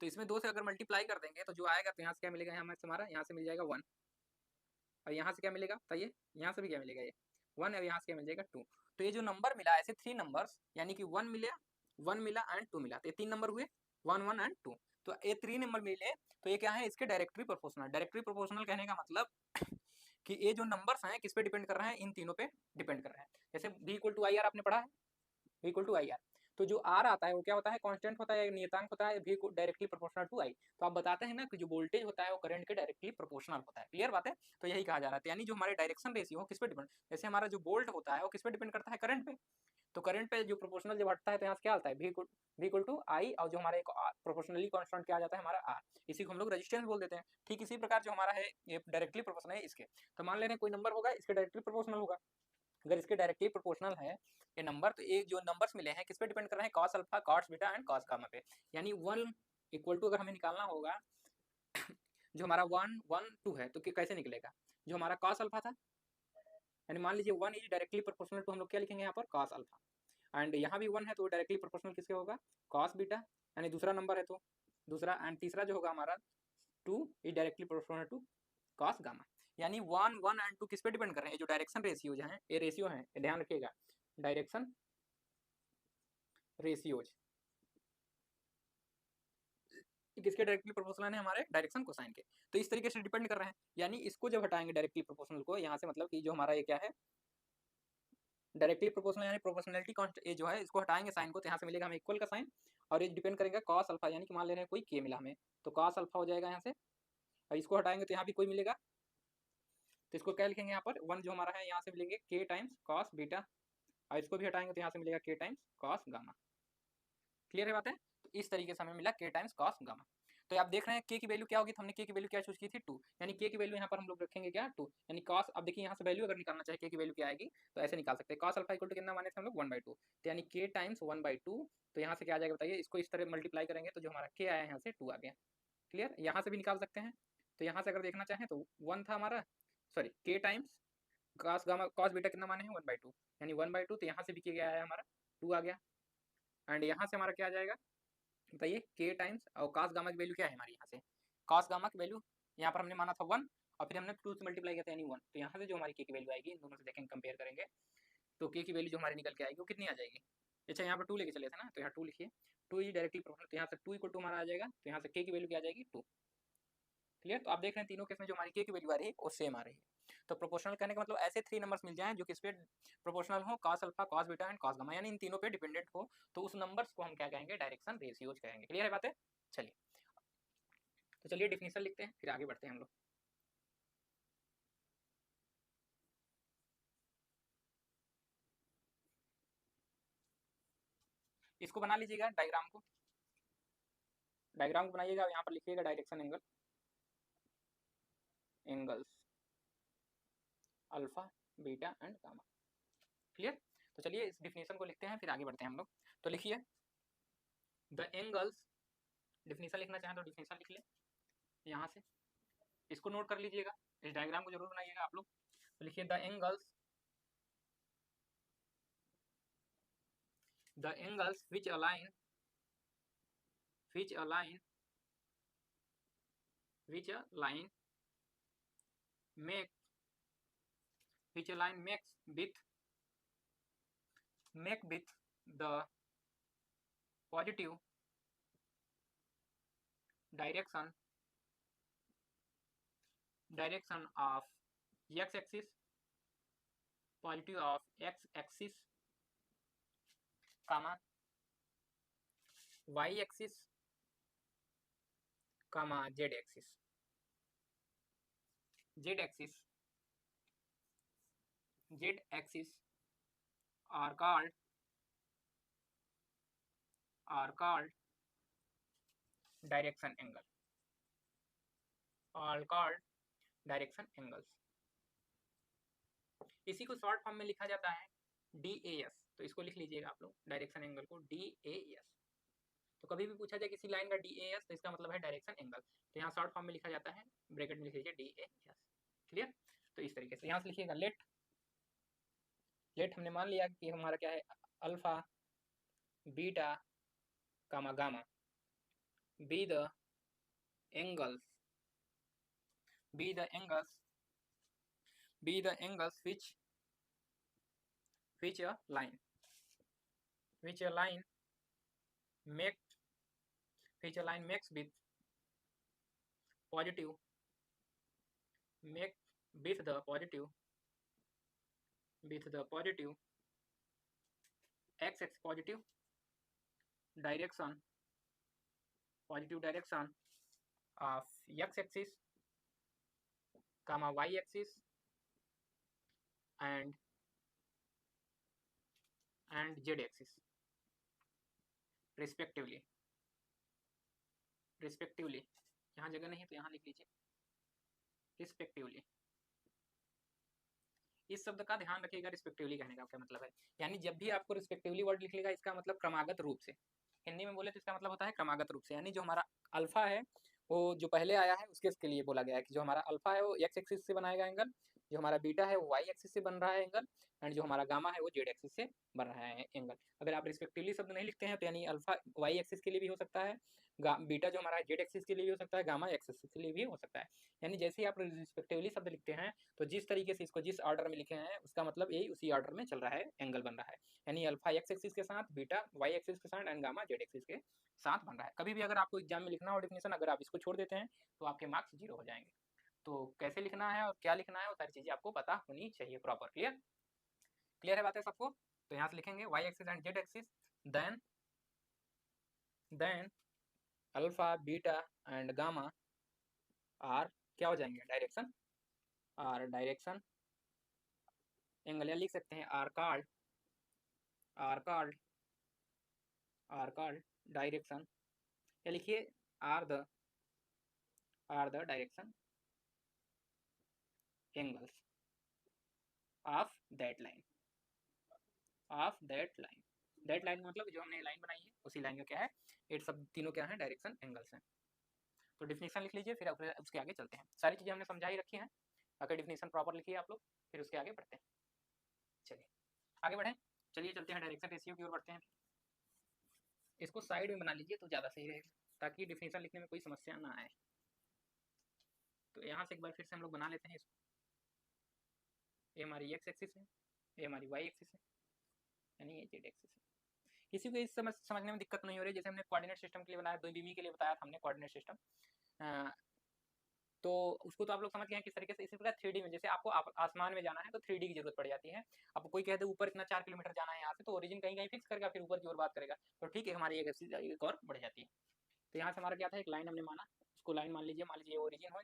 Speaker 1: तो इसमें 2 से अगर मल्टीप्लाई कर देंगे तो जो आएगा तो यहाँ से क्या मिलेगा, हमारा यहाँ से मिल जाएगा 1, और यहाँ से क्या मिलेगा बताइए, यहाँ से भी क्या मिलेगा ये 1, और यहाँ से क्या मिल जाएगा 2। तो ये जो नंबर मिला ऐसे 3 नंबर्स, यानी कि 1 मिला, 1 मिला एंड 2 मिला, तो ये 3 नंबर हुए, 1 1 एंड 2। तो ये 3 नंबर मिले, तो ये क्या है, इसके डायरेक्टली प्रोपोर्शनल। डायरेक्टली प्रोपोर्शनल कहने का मतलब कि ये जो नंबर्स हैं किस पे डिपेंड कर रहे हैं, इन तीनों पे डिपेंड कर रहे हैं। जैसे v equal to I R आपने पढ़ा है, v equal to I R, तो जो आर आता है वो क्या होता है, कांस्टेंट होता है, नियतांक होता है, v डायरेक्टली प्रोपोर्शनल टू आई। तो आप बताते हैं ना कि जो वोल्टेज होता है वो करंट के डायरेक्टली प्रोपोर्शनल होता है। क्लियर बात है? तो यही कहा जा रहा है, यानी जो हमारे डायरेक्शन रेशियो किस पे डिपेंड, जैसे हमारा जो वोल्ट होता है वो किस पे डिपेंड करता है, करंट पे। तो करंट पे जो प्रोपोर्शनल जब हटता है तो यहाँ से क्या आता है, v इक्वल टू आई, और जो हमारा एक प्रोपोर्शनली कांस्टेंट क्या आ जाता है हमारा आर, इसी को हम लोग रेजिस्टेंस बोल देते हैं। ठीक इसी प्रकार जो हमारा है ये डायरेक्टली प्रोपोर्शनल है इसके। तो मान ले रहे हैं कोई नंबर होगा इसके डायरेक्टली प्रोपोर्शनल होगा, अगर इसके डायरेक्टली प्रोपोर्शनल है ये नंबर, तो ये जो नंबर्स मिले हैं किस पे डिपेंड कर रहे हैं, cos alpha, cos beta and cos gamma पे। यानी 1 इक्वल टू अगर हमें निकालना होगा जो हमारा 1 1 2 है तो कैसे निकलेगा, जो हमारा कॉस अल्फा था, यानी मान लीजिए 1 इज डायरेक्टली प्रोपोर्शनल टू, हम लोग क्या लिखेंगे यहाँ पर कॉस अल्फा, एंड यहाँ भी 1 है तो डायरेक्टली प्रोपोर्शनल किसके होगा, कॉस बीटा, यानी दूसरा नंबर है तो दूसरा, एंड तीसरा जो होगा हमारा 2 is directly proportional to cos gamma. यानी 1 1 एंड 2 किस पे डिपेंड कर रहे हैं, जो डायरेक्शन रेशियोज हैं, ये रेशियो हैं, ध्यान रखिएगा, डायरेक्शन रेशियोज किसके डायरेक्टली प्रोपोर्शनल है, हमारे डायरेक्शन कोसाइन के। तो इस तरीके से डिपेंड कर रहे हैं, यानी इसको जब हटाएंगे डायरेक्टली प्रोपोर्शनल को यहाँ से, मतलब कि जो हमारा ये क्या है डायरेक्टली प्रोपोर्शनल, यानी प्रोपोर्शनलिटी कांस्टेंट ये जो है इसको हटाएंगे साइन को, तो यहाँ से मिलेगा हमें इक्वल का साइन, और ये डिपेंड करेगा कॉस अल्फा, यानी कि मान ले रहे हैं कोई के मिला हमें, तो कॉस अल्फा हो जाएगा यहाँ से, और इसको हटाएंगे तो यहाँ भी कोई मिलेगा, तो इसको क्या लिखेंगे यहाँ पर 1 जो हमारा है यहाँ से मिलेंगे के टाइम्स कॉस बीटा, और इसको भी हटाएंगे तो यहाँ से मिलेगा के टाइम्स कॉस गामा। क्लियर है बात है? तो इस तरीके से हमें मिला के टाइम्स कॉस गामा। तो आप देख रहे हैं के की वैल्यू क्या होगी, तो हमने के की वैल्यू क्या चूज की थी 2, यानी के की वैल्यू यहाँ पर हम लोग रखेंगे क्या 2, यानी कॉस, अब देखिए यहाँ से वैल्यू अगर निकालना चाहे के की वैल्यू क्या आएगी, तो ऐसे निकाल सकते हैं, कॉस अल्फा इक्वल टू कितना माने थे हम लोग 1/2, तो यानी के टाइम्स 1/2, तो यहाँ से क्या आ जाएगा बताइए, इसको इस तरह मल्टीप्लाई करेंगे तो जो हमारा के आया यहाँ से 2 आ गया। क्लियर? यहाँ से भी निकाल सकते हैं, तो यहाँ से अगर देखना चाहें तो 1 था हमारा, सॉरी के times cos gamma, cos beta कितना माने हैं 1/2, यानी 1/2, तो यहाँ से भी क्या आया हमारा 2 आ गया। एंड यहाँ से हमारा क्या आ जाएगा बताइए, के टाइम्स, और कास गामा की वैल्यू क्या है हमारी, यहाँ से कास गामा की वैल्यू यहाँ पर हमने माना था 1 और फिर हमने 2 से मल्टीप्लाई किया था यानी 1, तो यहाँ से जो हमारी के की वैल्यू आएगी इन दोनों से देखेंगे कंपेयर करेंगे तो के की वैल्यू जो हमारी निकल के आएगी वो कितनी आ जाएगी। अच्छा यहाँ पर 2 लेके चले थे ना, तो यहाँ 2 लिखिए, 2 इज डायरेक्टली प्रोपोर्शनल, तो यहाँ से 2 इक्वल टू हमारा आ जाएगा, तो यहाँ से के की वैल्यू क्या आ जाएगी 2। क्लियर, तो आप देख रहे हैं तीनों केस में जो हमारी के की वैल्यू आ रही है वो सेम आ रही है। तो प्रोपोर्शनल कहने का मतलब ऐसे 3 नंबर्स मिल जाएं जो किस पे प्रोपोर्शनल हो, cos alpha, cos beta and cos gamma, यानी इन तीनों पे डिपेंडेंट हो, तो उस नंबर्स को हम क्या कहेंगे, डायरेक्शन रेशियोज कहेंगे। क्लियर है बातें। चलिए तो चलिए डिफिनेशन लिखते हैं फिर आगे बढ़ते हैं हम लोग। इसको बना लीजिएगा डायग्राम को, डायग्राम को बनाइएगा, यहाँ पर लिखिएगा direction angle, angles alpha beta and gamma. Clear, तो चलिए इस डिफिनेशन को लिखते हैं फिर आगे बढ़ते हैं हम लोग। तो लिखिए द एंगल्स, डिफिनेशन लिखना चाहें तो डिफिनेशन लिख ले यहाँ से, इसको नोट कर लीजिएगा, इस डायग्राम को जरूर बनाइएगा आप लोग। तो लिखिए the angles which align makes with the positive direction of x axis, positive of x axis, comma y axis, comma z axis are called direction angle, direction angles. इसी को शॉर्ट फॉर्म में लिखा जाता है DAS, तो इसको लिख लीजिएगा आप लोग डायरेक्शन एंगल को DAS। तो कभी भी पूछा जाए किसी लाइन का DAS तो इसका मतलब है डायरेक्शन एंगल, तो यहाँ शॉर्ट फॉर्म में लिखा जाता है, ब्रैकेट में लिख लीजिए DAS। क्लियर, तो इस तरीके से यहाँ से लिखिएगा लेट हमने मान लिया कि हमारा क्या है, alpha beta gamma gamma be the angles which a line makes with positive x positive direction of x axis, comma y axis and z axis respectively। यहाँ जगह नहीं तो यहाँ लिख लीजिए रिस्पेक्टिवली। इस शब्द का ध्यान रखिएगा, रिस्पेक्टिवली कहने का क्या मतलब है, यानी जब भी आपको रिस्पेक्टिवली वर्ड लिख लेगा इसका मतलब क्रमागत रूप से, हिंदी में बोले तो इसका मतलब होता है क्रमागत रूप से, यानी जो हमारा अल्फा है वो जो पहले आया है उसके लिए बोला गया है कि जो हमारा अल्फा है वो एक्स एक्सिस से बनाएगा एंगल, जो हमारा बीटा है वो वाई एक्सिस से बन रहा है एंगल, एंड जो हमारा गामा है वो जेड एक्सिस से बन रहा है एंगल। अगर आप रिस्पेक्टिवली शब्द नहीं लिखते हैं तो यानी अल्फा वाई एक्सिस के लिए भी हो सकता है, बीटा जो हमारा जेड एक्सिस के लिए भी हो सकता है, गामा एक्स एक्सिस के लिए भी हो सकता है। यानी जैसे ही आप रिस्पेक्टिवली शब्द लिखते हैं तो जिस तरीके से इसको जिस ऑर्डर में लिखे हैं उसका मतलब यही उसी ऑर्डर में चल रहा है, एंगल बन रहा है, यानी अल्फा एक्स एक्सिस के साथ, बीटा वाई एक्सिस के साथ एंड गामा जेड एक्सिस के साथ बन रहा है। कभी भी अगर आपको एग्जाम में लिखना हो डेफिनेशन, अगर आप इसको छोड़ देते हैं तो आपके मार्क्स 0 हो जाएंगे। तो कैसे लिखना है और क्या लिखना है वो सारी चीजें आपको पता होनी चाहिए प्रॉपर। क्लियर है बातें सबको। तो यहाँ से लिखेंगे Y axis and Z axis, then alpha beta and gamma are क्या हो जाएंगे, डायरेक्शन एंगल, या लिख सकते हैं आर कॉल्ड डायरेक्शन, या लिखिए are the direction angles of that line. That line मतलब जो हमने लाइन बनाई है उसी लाइन का क्या है, ये सब तीनों क्या है, डायरेक्शन एंगल्स हैं। तो डिफिनेशन लिख लीजिए, फिर उसके आगे चलते हैं। सारी चीज़ें हमने समझा ही रखी हैं, अगर डिफिनेशन प्रॉपर लिखिए आप लोग, फिर उसके आगे बढ़ते हैं। चलिए आगे बढ़ें, चलिए चलते हैं डायरेक्शन रेशियो की ओर बढ़ते हैं। इसको साइड में बना लीजिए तो ज़्यादा सही रहेगा, ताकि डिफिनेशन लिखने में कोई समस्या ना आए। तो यहाँ से एक बार फिर से हम लोग बना लेते हैं इसको। ये हमारी एक्स एक्सिस है, ये हमारी वाई एक्सिस है, यानी ये जेड एक्सिस है। किसी को इस समझने में दिक्कत नहीं हो रही, जैसे हमने कोऑर्डिनेट सिस्टम के लिए बनाया, द्विविमीय के लिए बताया था हमने कोऑर्डिनेट सिस्टम, तो उसको तो आप लोग समझ गए हैं किस तरीके से। इसी प्रकार 3D में, जैसे आपको आसमान में जाना है तो 3D की जरूरत पड़ जाती है। आपको कोई कह दे ऊपर इतना 4 किलोमीटर जाना है यहाँ से, तो ओरिजिन कहीं कहीं फिक्स करेगा, फिर ऊपर की ओर बात करेगा, तो ठीक है हमारी एक और बढ़ जाती है। तो यहाँ से हमारा क्या था, एक लाइन हमने माना, इसको लाइन मान लीजिए ओरिजिन हो,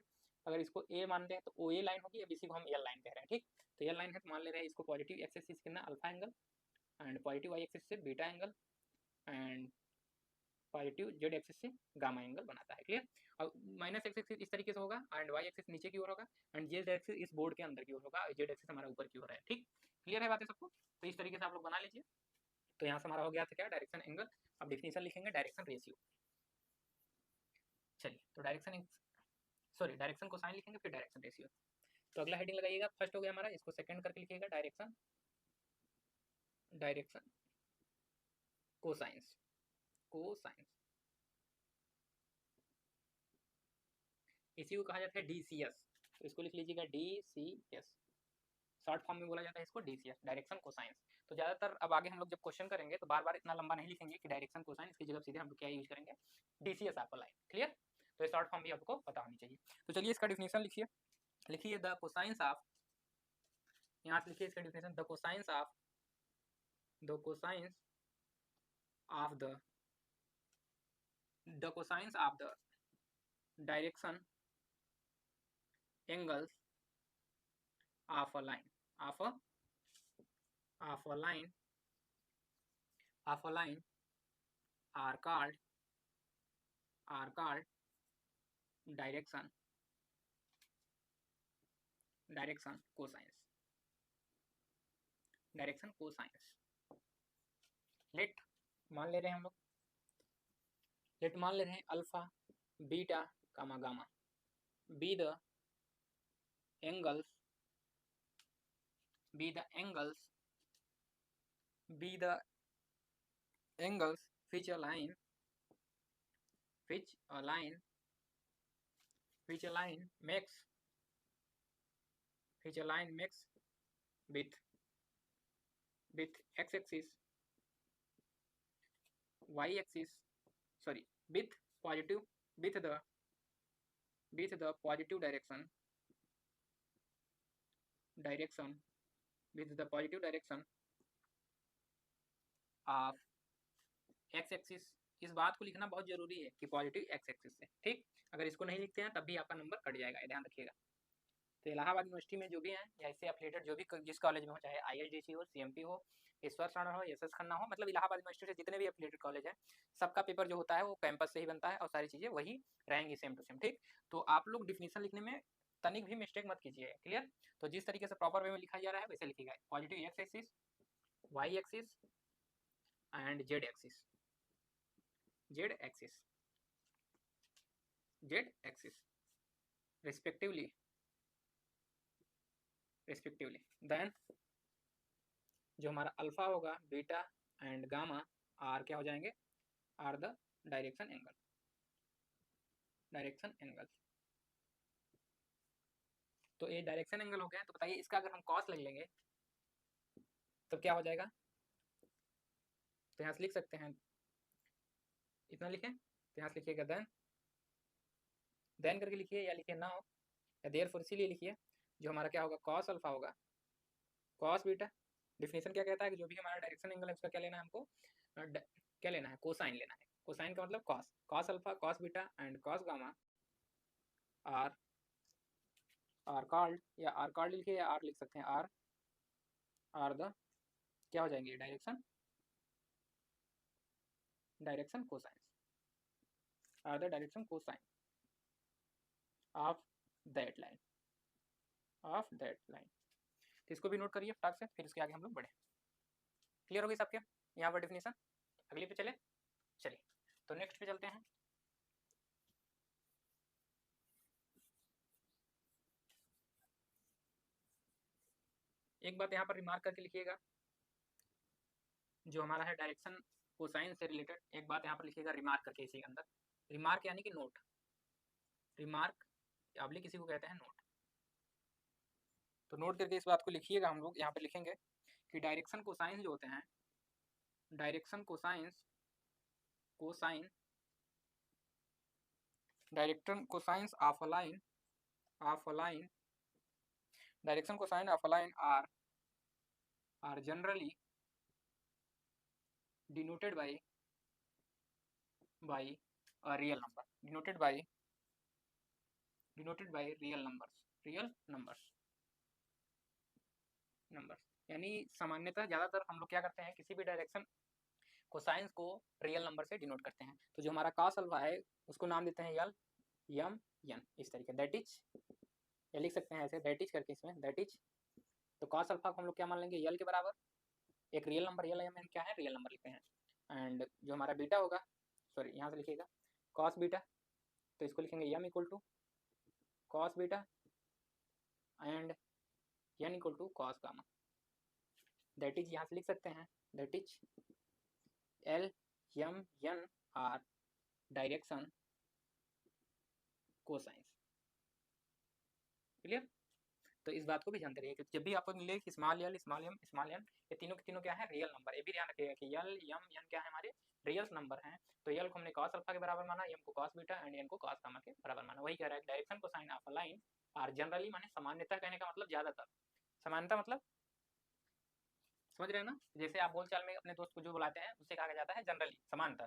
Speaker 1: अगर इसको ए मानते हैं तो ओ ए लाइन होगी, अब इसी को हम एल लाइन कह रहे हैं, ठीक। तो एल लाइन है तो मान ले रहे हैं इसको पॉजिटिव एक्स एक्सिस कितना alpha angle, and positive Y axis से beta angle, and positive Z axis से गामा एंगल बनाता है, क्लियर। और माइनस एक्स एक्सिस इस तरीके से होगा, एंड वाई एक्सिस नीचे की ओर होगा, एंड जेड एक्सिस इस बोर्ड के अंदर की ओर होगा, जेड एक्सिस हमारा ऊपर की ओर है, ठीक। क्लियर है बातें सबको। तो इस तरीके से आप लोग बना लीजिए। तो यहाँ से हमारा हो गया था क्या, डायरेक्शन एंगल। अब डिफिनेशन लिखेंगे डायरेक्शन रेशियो। चलिए, तो डायरेक्शन कोसाइन लिखेंगे, फिर डायरेक्शन रेशियो। तो अगला हेडिंग लगाइएगा, फर्स्ट हो गया हमारा, इसको सेकंड करके लिखिएगा डायरेक्शन कोसाइंस। इसी को कहा जाता है DCS, तो इसको लिख लीजिएगा DCS, शॉर्ट फॉर्म में बोला जाता है इसको DCS, डायरेक्शन कोसाइंस। तो ज़्यादातर अब आगे हम लोग जब क्वेश्चन करेंगे तो बार बार इतना लंबा नहीं लिखेंगे कि डायरेक्शन कोसाइन, इसकी जगह सीधे हम लोग क्या यूज करेंगे, DCS आपका लाइन, क्लियर। तो ये शॉर्ट फॉर्म भी आपको पता होनी चाहिए। तो चलिए इसका डिफिनेशन लिखिए द कोसाइंस ऑफ, यहाँ से लिखिए इसका definition, the cosines of the direction angles of a line are called direction cosines. Let मान ले रहे हैं हम लोग, मान ले रहे हैं alpha beta gamma be the angles which a line makes with x axis y axis, sorry, with the positive direction of X axis. इस बात को लिखना बहुत जरूरी है कि पॉजिटिव एक्स एक्सिस से, ठीक। अगर इसको नहीं लिखते हैं तब भी आपका नंबर कट जाएगा, ध्यान रखिएगा। तो इलाहाबाद यूनिवर्सिटी में जो भी हैं या इससे एफिलेटेड जो भी जिस कॉलेज में हो, चाहे IISDC हो, CMP हो, ईश्वर शरण हो, SS खन्ना हो, मतलब इलाहाबाद यूनिवर्सिटी से जितने भी एफिलेटेड कॉलेज है, सबका पेपर जो होता है वो कैंपस से ही बनता है और सारी चीज़ें वही रहेंगी सेम टू सेम, ठीक। तो आप लोग डिफिनेशन लिखने में तनिक भी मिस्टेक मत कीजिए, क्लियर। तो जिस तरीके से प्रॉपर वे में लिखा जा रहा है वैसे लिखिएगा, positive x axis, Y axis and Z axis respectively, then जो हमारा अल्फा होगा, बीटा एंड गामा आर क्या हो जाएंगे, आर द डायरेक्शन एंगल। तो ये डायरेक्शन एंगल हो गया। तो बताइए इसका अगर हम कॉस ले लेंगे तो क्या हो जाएगा। तो यहाँ से लिख सकते हैं, इतना लिखें, तो यहाँ से लिखिएगा देन करके लिखिए, या लिखिए नाउ, या देयरफॉर, इसीलिए लिखिए जो हमारा क्या होगा, कॉस अल्फा होगा, कॉस बीटा। डिफिनेशन क्या कहता है कि जो भी हमारा डायरेक्शन एंगल है उसका क्या लेना है हमको, क्या लेना है, कोसाइन लेना है। कोसाइन का मतलब cos alpha, cos beta and cos gamma are called, या आर कॉल्ड लिखिए या आर लिख सकते हैं, आर द क्या हो जाएंगे, direction cosine, are the direction cosine of that line. तो इसको भी नोट करिए फटाक से, फिर इसके आगे हम लोग बढ़े। क्लियर हो गई सबके यहाँ पर डिफिनेशन। अगली पे चलिए, तो नेक्स्ट पे चलते हैं। एक बात यहाँ पर रिमार्क करके लिखिएगा, जो हमारा है डायरेक्शन कोसाइन से रिलेटेड एक बात यहाँ पर लिखिएगा रिमार्क करके इसी के अंदर। रिमार्क यानी कि नोट, रिमार्क अबली किसी को कहते हैं नोट। तो नोट करके इस बात को लिखिएगा, हम लोग यहाँ पे लिखेंगे कि डायरेक्शन कोसाइंस जो होते हैं, direction cosines, cosine direction cosines of a line, of a line, direction cosine of a line are generally denoted by real number, denoted by real numbers, real numbers यानी सामान्यतः ज़्यादातर हम लोग क्या करते हैं, किसी भी डायरेक्शन कोसाइंस को रियल नंबर से डिनोट करते हैं। तो जो हमारा cos अल्फा है उसको नाम देते हैं यल, यम, यन, इस तरीके दैट इज, या लिख सकते हैं ऐसे दैट इज करके इसमें दैट इज। तो cos अल्फा को हम लोग क्या मान लेंगे, यल के बराबर, एक रियल नंबर, यल यम एन क्या है, रियल नंबर लिखते हैं। एंड जो हमारा बीटा होगा, सॉरी यहाँ से लिखिएगा cos बीटा, तो इसको लिखेंगे m equal to cos beta and n equal to cos gamma, that is यहाँ से लिख सकते हैं that is l m n are direction cosines. Clear? तो इस बात को भी जानते रहिए कि जब भी आपको मिले कि स्मॉल यल, स्मॉल एम, स्मॉल एन, ये तीनों के तीनों क्या है, रियल नंबर। ये भी ध्यान रखिएगा कि यल यम एन क्या है, हमारे रियल नंबर हैं। तो यल को हमने cos अल्फा के बराबर माना, एम को cos बीटा एंड एन को cos गामा के बराबर माना। वही कह रहा है direction cosine of a line are generally, माने सामान्यतः, कहने का मतलब ज्यादातर, समानता मतलब समझ रहे हैं ना, जैसे आप बोलचाल में अपने दोस्त को जो बुलाते हैं उससे कहा जाता है जनरली, समानता।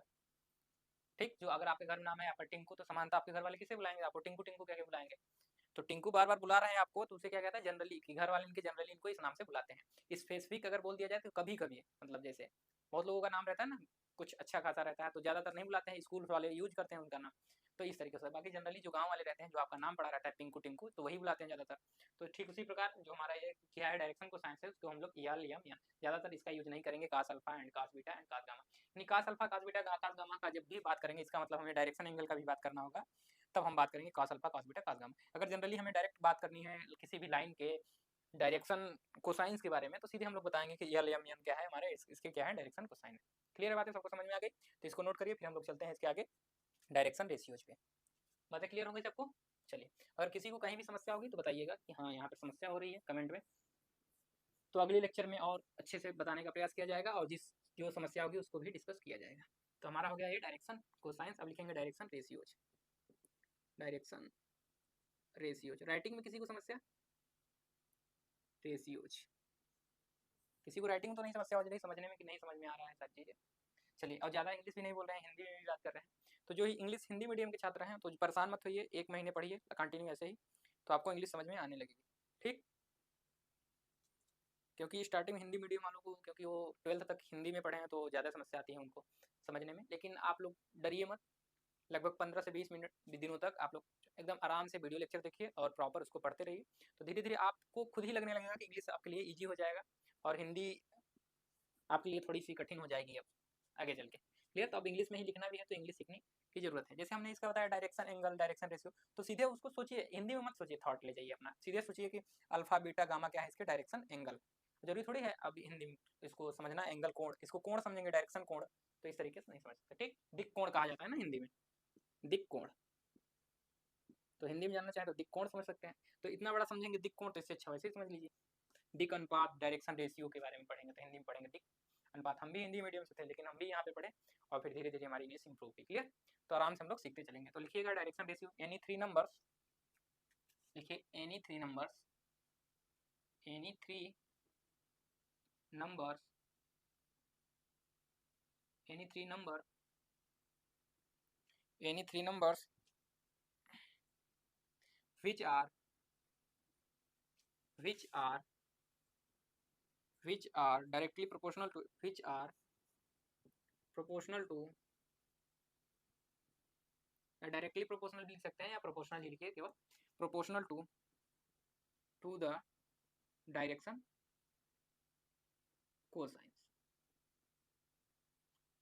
Speaker 1: ठीक, जो अगर आपके घर में नाम है आपका टिंकू, तो समानता आपके घर वाले किसे बुलाएंगे, आपको टिंकू टिंकू कह के बुलाएंगे। तो टिंकू बार बार बुला रहे हैं आपको, तो उसे क्या कहता है, जनरली, कि घर वाले इनके जनरली इनको इस नाम से बुलाते हैं। स्पेसिफिक अगर बोल दिया जाए तो कभी कभी, मतलब जैसे बहुत लोगों का नाम रहता है ना, कुछ अच्छा खासा रहता है, तो ज़्यादातर नहीं बुलाते हैं, स्कूल वाले यूज करते हैं उनका नाम, तो इस तरीके से। बाकी जनरली जो गांव वाले रहते हैं, जो आपका नाम पड़ा रहता है टिंकू टिंकू, तो वही बुलाते हैं ज़्यादातर। तो ठीक उसी प्रकार जो हमारा ये क्या है डायरेक्शन को साइंस है, उसको हम लोग यल यम यन, ज़्यादातर इसका यूज नहीं करेंगे, cos alpha and cos beta and cos gamma. यानी cos alpha cos beta cos gamma का जब भी बात करेंगे, इसका मतलब हमें डायरेक्शन एंगल का भी बात करना होगा, तब हम बात करेंगे cos alpha cos beta cos gamma. अगर जनरली हमें डायरेक्ट बात करनी है किसी भी लाइन के डायरेक्शन कोसाइंस के बारे में, तो सीधे हम लोग बताएंगे कि यल एम एन क्या है हमारे, इसके क्या है डायरेक्शन कोसाइन है। क्लियर बात है, सबको समझ में आ गई? तो इसको नोट करिए, फिर हम लोग चलते हैं इसके आगे डायरेक्शन रेशियोज पे। बातें क्लियर हो गई सबको? चलिए, अगर किसी को कहीं भी समस्या होगी तो बताइएगा कि हाँ यहाँ पर समस्या हो रही है, कमेंट में। तो अगले लेक्चर में और अच्छे से बताने का प्रयास किया जाएगा, और जो समस्या होगी उसको भी डिस्कस किया जाएगा। तो हमारा हो गया ये डायरेक्शन कोसाइंस। अब लिखेंगे direction ratios, direction ratios. Writing में किसी को समस्या, रेशियोज, किसी को राइटिंग तो नहीं समस्या हो रही, समझने में कि नहीं समझ में आ रहा है सारी चीज़ें? चलिए, और ज़्यादा इंग्लिश भी नहीं बोल रहे हैं, हिंदी में भी बात कर रहे हैं। तो जो इंग्लिश हिंदी मीडियम के छात्र हैं तो परेशान मत होइए, 1 महीने पढ़िए कंटिन्यू ऐसे ही, तो आपको इंग्लिश समझ में आने लगेगी। ठीक, क्योंकि स्टार्टिंग में हिंदी मीडियम वालों को, क्योंकि वो 12th तक हिंदी में पढ़े हैं, तो ज़्यादा समस्या आती है उनको समझने में। लेकिन आप लोग डरिए मत, लगभग 15 से 20 मिनट दिनों तक आप लोग एकदम आराम से वीडियो लेक्चर देखिए और प्रॉपर उसको पढ़ते रहिए। तो धीरे धीरे आपको खुद ही लगने लगेगा कि इंग्लिश आपके लिए ईजी हो जाएगा, और हिंदी आपके लिए थोड़ी सी कठिन हो जाएगी अब आगे चल के। क्लियर? तो अब इंग्लिश में ही लिखना भी है, तो इंग्लिश सीखने की जरूरत है। जैसे हमने इसका बताया डायरेक्शन एंगल, डायरेक्शन रेशियो, तो सीधे उसको सोचिए, हिंदी में मत सोचिए, थॉट ले जाइए अपना, सीधे सोचिए कि अल्फा बीटा गामा क्या है इसके डायरेक्शन एंगल। जरूरी थोड़ी है अब हिंदी में इसको समझना, एंगल कोण, इसको कोण समझेंगे, डायरेक्शन कोण तो इस तरीके से नहीं समझ सकते। ठीक, दिक कोण कहा जाता है ना हिंदी में, दिक कोण, तो हिंदी में जानना चाहे तो दिक कोण समझ सकते हैं। तो इतना बड़ा समझेंगे दिक कोण, तो इससे अच्छा वैसे ही समझ लीजिए। दिक अनुपात, डायरेक्शन रेशियो के बारे में पढ़ेंगे तो हिंदी में पढ़ेंगे दिक अनुपात। हम भी हिंदी मीडियम से थे, लेकिन हम भी यहाँ पे पढ़े, और फिर धीरे धीरे हमारी इंग्लिश इंप्रूव की। क्लियर? तो आराम से हम लोग सीखते चलेंगे। तो लिखिएगा डायरेक्शन रेशियो, एनी 3 नंबर्स, लिखिए any 3 numbers, any 3 numbers, any 3 number, any 3 numbers which are which are which are directly proportional to, which are proportional to, directly proportional भी लिख सकते हैं, या प्रोपोर्शनल ही लिखिए केवल, proportional to the direction cosines,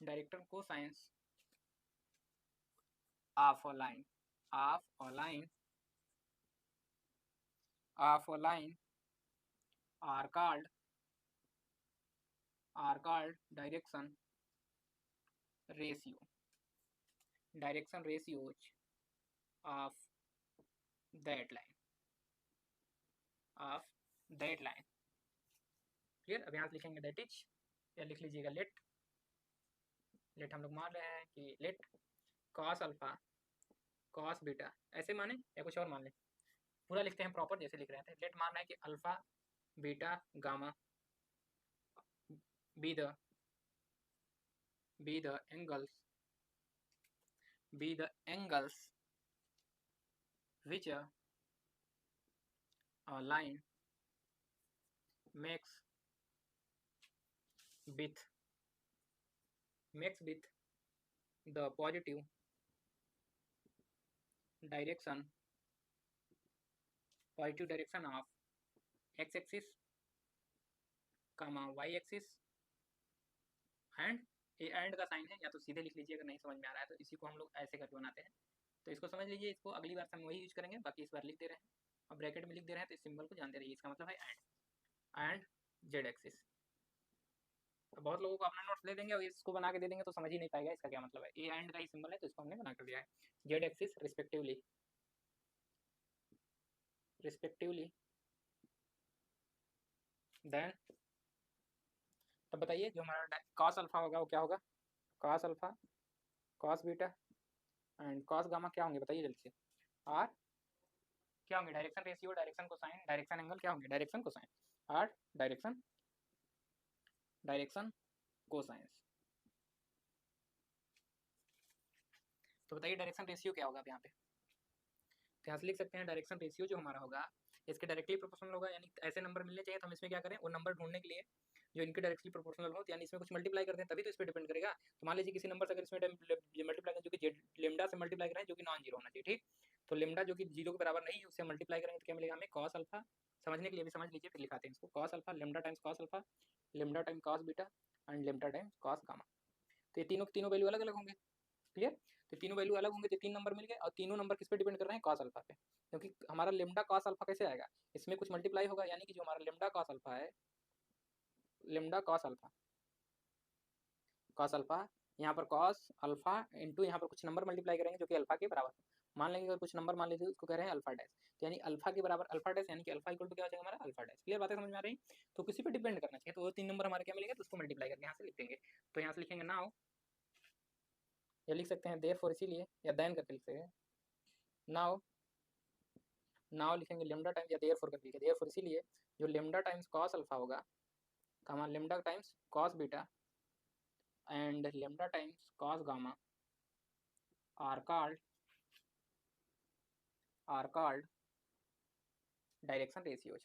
Speaker 1: director cosines of a line, of a line, of a line are called direction ratio, direction ratios of that line, of that line. Clear? अब यहाँ से लिखेंगे दैट इज, या लिख लीजिएगा late, late हम लोग मान रहे हैं कि let cos alpha cos beta, ऐसे माने या कुछ और मान लें, पूरा लिखते हैं प्रॉपर जैसे लिख रहे थे। लेट मान रहे हैं कि alpha beta gamma be the angles which a line makes with the positive direction of x axis y axis and, ये एंड का साइन है, या तो सीधे लिख लीजिए अगर नहीं समझ में आ रहा है तो। इसी को हम लोग ऐसे करके बनाते हैं, तो इसको समझ लीजिए। इसको अगली बार से हम वही यूज करेंगे, बाकी इस बार लिख दे रहे हैं और ब्रैकेट में लिख दे रहे हैं, तो इस सिंबल को जानते रहिए। इसका मतलब है एंड जेड एक्सिस। बहुत लोगों को अपना नोट्स दे देंगे और इसको बना के दे देंगे तो समझ ही नहीं पाएगा इसका क्या मतलब है। ये एंड का ही सिंबल है तो इसको हमने बना कर दिया है, जेड एक्सिस रिस्पेक्टिवली। देन तब बताइए जो हमारा कॉस अल्फा होगा वो क्या होगा? Cos alpha cos beta and cos gamma क्या होंगे बताइए जल्दी से। आर क्या होंगे? Direction ratio, direction cosine, direction angle क्या होंगे? Direction cosine. Are direction cosines. तो बताइए डायरेक्शन रेशियो क्या होगा यहाँ पे? तो यहाँ से लिख सकते हैं डायरेक्शन रेशियो जो हमारा होगा इसके डायरेक्टली प्रोपोर्शनल होगा, यानी ऐसे नंबर मिलने चाहिए। तो हम इसमें क्या करें, वो नंबर ढूंढने के लिए जो इनके डायरेक्टली प्रोपोर्शनल हो, यानी इसमें कुछ मल्टीप्लाई करते हैं तभी तो इस पर डिपेंड करेगा। तो मान लीजिए किसी नंबर से अगर इसमें मल्टीप्लाई करें जो कि लेमडा से मल्टीप्लाई करें जो कि नॉन जीरो होना चाहिए, ठीक। तो लेमडा जो कि जीरो के बराबर नहीं है उससे मल्टीप्लाई करेंगे तो क्या मिलेगा हमें? Cos alpha. समझने के लिए भी समझ लीजिए, फिर लिखाते हैं इसको। Cos alpha lambda times cos alpha, lambda time cos beta and lambda times cos gamma. तो ये तीनों वैल्यू अलग अलग होंगे। क्लियर? तो तीनों वैल्यू अलग होंगे तो तीन नंबर मिल गए, और तीनों नंबर किस पे डिपेंड कर रहे हैं? कॉस अल्फा पे। क्योंकि हमारा लेमडा कॉस अल्फा कैसे आएगा? इसमें कुछ मल्टीप्लाई होगा, यानी कि जो हमारा लेमडा कॉस अल्फा है, लेमडा कॉस अल्फा यहाँ पर कॉस अल्फा इंटू यहाँ पर कुछ नंबर मल्टीप्लाई करेंगे जो कि अल्फा के बराबर। मान लेंगे अगर कुछ नंबर मान लीजिए उसको कह रहे हैं अल्फा डैश, तो यानी अल्फा के बराबर अल्फा डैश, यानी कि अल्फा इक्वल टू क्या हो जाएगा हमारा? Alpha dash. क्लियर बातें समझ में आ रही? तो किसी पे डिपेंड करना चाहिए, तो वो तीन नंबर हमारे क्या मिलेंगे तो उसको मल्टीप्लाई करके यहाँ से लिख देंगे। तो यहाँ से लिखेंगे नाउ, या लिख सकते हैं देयरफॉर, इसीलिए, या देन करके लिख सकते हैं। नाउ लिखेंगे लेमडा टाइम्स, या देयरफॉर करके लिखेंगे देयरफॉर, इसीलिए जो लेमडा टाइम्स कॉस अल्फा होगा, हमारा lambda times cos beta and lambda times cos gamma are called direction ratios.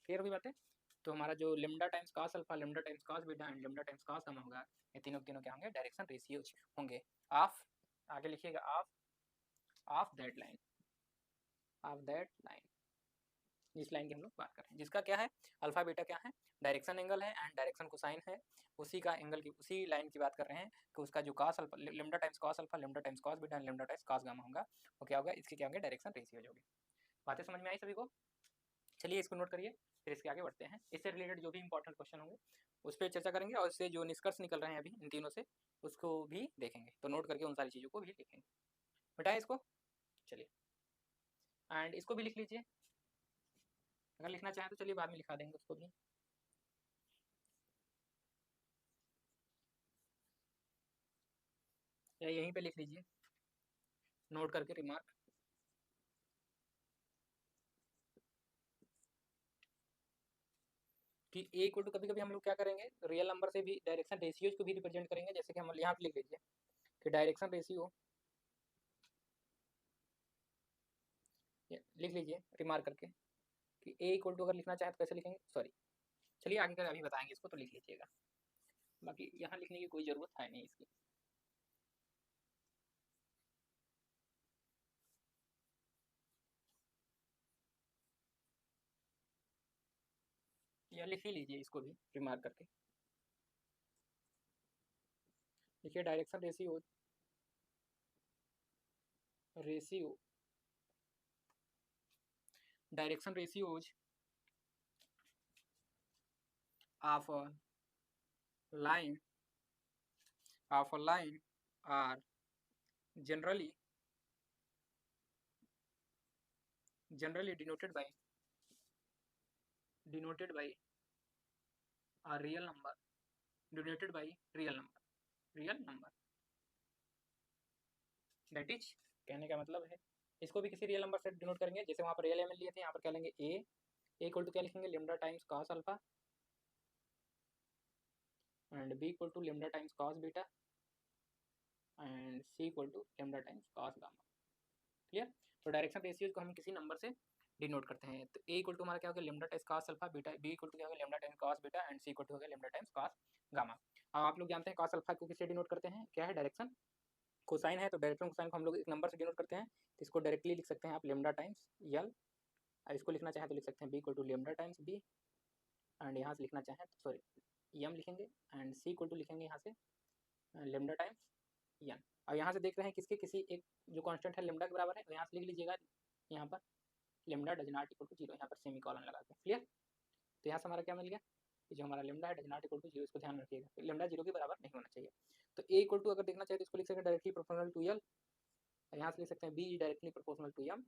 Speaker 1: Clear होगी बातें? तो हमारा जो lambda times cos alpha, lambda times cos beta and lambda times cos gamma होगा, ये तीनों क्या होंगे? डायरेक्शन रेशियोज होंगे ऑफ, आगे लिखिएगा ऑफ दैट लाइन, जिस लाइन की हम लोग बात कर रहे हैं, जिसका क्या है? अल्फा बीटा क्या है? डायरेक्शन एंगल है एंड डायरेक्शन कोसाइन है। उसी का एंगल की, उसी लाइन की बात कर रहे हैं कि उसका जो cos alpha, lambda times cos alpha, lambda times cos beta and lambda times cos gamma होगा, वो क्या होगा? इसके क्या होंगे? डायरेक्शन रेशियोज होंगे। बातें समझ में आई सभी को? चलिए इसको नोट करिए, फिर इसके आगे बढ़ते हैं। इससे रिलेटेड जो भी इंपॉर्टेंट क्वेश्चन होंगे उस पर चर्चा करेंगे, और इससे जो निष्कर्ष निकल रहे हैं अभी इन तीनों से उसको भी देखेंगे। तो नोट करके उन सारी चीज़ों को भी लिखेंगे। बेटा इसको, चलिए, एंड इसको भी लिख लीजिए। अगर लिखना चाहें तो चलिए बाद में लिखा देंगे उसको भी। या यहीं पे लिख लीजिए नोट करके रिमार्क। कि ए इक्वल टू, कभी कभी हम लोग क्या करेंगे, रियल नंबर से भी डायरेक्शन रेशियोज को भी रिप्रेजेंट करेंगे। जैसे कि हम यहाँ पे लिख लीजिए कि डायरेक्शन रेशियो, लिख लीजिए रिमार्क करके कि ए इक्वल टू, अगर लिखना चाहे तो कैसे लिखेंगे, सॉरी चलिए आगे कर अभी बताएंगे इसको, तो लिख लीजिएगा। बाकी यहाँ लिखने की कोई ज़रूरत है नहीं इसकी। या लिख ही लीजिए इसको भी रिमार्क करके। देखिए direction ratio direction ratios of a line are generally denoted by a real number, denoted by real number that is, कहने का मतलब है इसको भी किसी रियल नंबर से डिनोट करेंगे। जैसे वहाँ पर रियल एम लिए थे, यहाँ पर क्या लेंगे ए इक्वल टू क्या लिखेंगे lambda times cos alpha and B equal to lambda times cos beta and C equal to lambda times cos gamma. Clear. तो डायरेक्शन रेशियोज को हम किसी नंबर से डिनोट करते हैं। तो ए इक्वल टू हमारा क्या होगा lambda times cos alpha, beta B equal to क्या होगा lambda times cos beta and C equal to होगा लेमडा टाइम्स कॉस गामा। अब आप लोग जानते हैं कॉस अल्फा को किससे डिनोट करते हैं, क्या है डायरेक्शन कोसाइन है। तो डायरेक्शन कोसाइन को हम लोग एक नंबर से डिनोट करते हैं, तो इसको डायरेक्टली लिख सकते हैं आप लेमडा टाइम्स यल। इसको लिखना चाहें तो लिख सकते हैं B equal to lambda times B and यहाँ से लिखना चाहें तो सॉरी यम लिखेंगे एंड सी इक्वल टू लिखेंगे यहाँ से लेमडा टाइम्स यन। और यहाँ से देख रहे हैं किसके किसी एक जो कांस्टेंट है लेमडा के बराबर है, तो यहाँ से लिख लीजिएगा यहाँ पर lambda does not equal to zero, यहाँ पर सेमी कॉलन लगा के। क्लियर। तो यहाँ से हमारा क्या मिल गया कि जो हमारा लेमडा है does not equal to zero, इसको ध्यान रखिएगा, तो लेमडा जीरो के बराबर नहीं होना चाहिए। तो ए इक्वल टू अगर देखना चाहिए तो इसको लिख सकते हैं डायरेक्टली प्रोपोर्शनल टू यल, यहाँ से लिख सकते हैं B directly proportional to M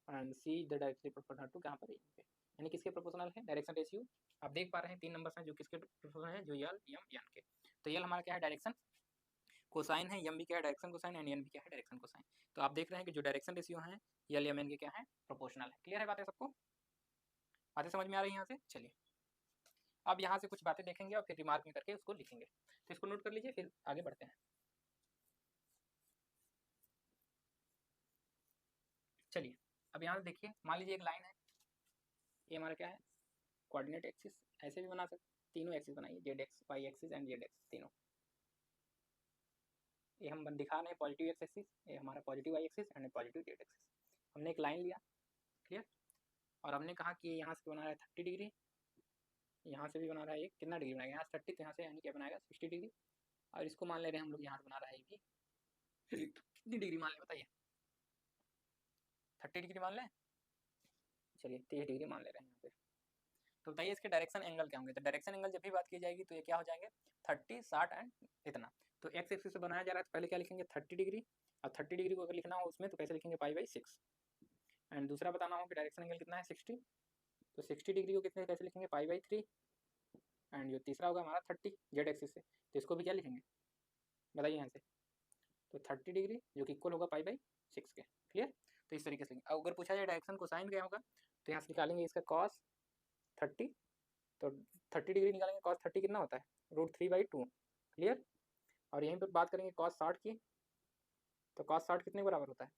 Speaker 1: and C the directly proportional to कहाँ पर एम पे, यानी किसके प्रोपोर्शनल है डायरेक्शन रेशियो। आप देख पा रहे हैं 3 नंबर्स हैं जो किसके प्रोपोर्शनल है, जो यल एम एन के। तो यल हमारा क्या है डायरेक्शन कोसाइन है, एम भी क्या है डायरेक्शन कोसाइन एंड एन भी क्या है डायरेक्शन कोसाइन। तो आप देख रहे हैं कि जो डायरेक्शन रेशियो है यल एम एन के क्या है प्रोपोर्शनल है। क्लियर है बातें सबको, बातें समझ में आ रही है यहाँ से। चलिए अब यहाँ से कुछ बातें देखेंगे और फिर रिमार्क में करके उसको लिखेंगे। तो इसको नोट कर लीजिए, फिर आगे बढ़ते हैं। चलिए अब यहाँ से देखिए, मान लीजिए एक लाइन है, ये हमारा क्या है कोऑर्डिनेट एक्सिस, ऐसे भी बना सकते, तीनों एक्सिस बनाइए Z X Y axis and Z axis तीनों। ये हम दिखा रहे हैं पॉजिटिव एक्स एक्सिस, ये हमारा positive Y axis and positive Z axis. हमने एक लाइन लिया, क्लियर, और हमने कहा कि यहाँ से बना रहा है 30 डिग्री, यहाँ से भी बना रहा है, कितना डिग्री बनाएगा यहाँ से 30, तो यहाँ से यानी क्या बनाएगा 60 डिग्री। और इसको मान ले रहे हैं हम लोग यहाँ से बना रहा है भी कितनी डिग्री मान लें बताइए, 30 डिग्री मान लें, चलिए 30 डिग्री मान ले रहे हैं यहाँ पे। तो बताइए इसके डायरेक्शन एंगल क्या होंगे। तो डायरेक्शन एंगल जब भी बात की जाएगी तो ये क्या हो जाएंगे 30, 60 एंड इतना। तो एक्स एक्सिस से बनाया जा रहा है तो पहले क्या लिखेंगे 30 डिग्री, और 30 डिग्री को अगर लिखना हो उसमें तो कैसे लिखेंगे π/6 एंड दूसरा बताना हो कि डायरेक्शन एंगल कितना है 60, तो 60 डिग्री को कितने कैसे लिखेंगे π/3 एंड जो तीसरा होगा हमारा 30 जेड एक्सिस से, तो इसको भी क्या लिखेंगे बताइए यहाँ से, तो 30 डिग्री जो कि इक्वल होगा π/6 के। क्लियर। तो इस तरीके से अगर पूछा जाए डायरेक्शन कोसाइन क्या होगा तो यहाँ से निकालेंगे इसका cos 30, तो 30 डिग्री निकालेंगे cos 30 कितना होता है √3/2। क्लियर। और यहीं पर बात करेंगे cos 60 की, तो cos 60 कितने बराबर होता है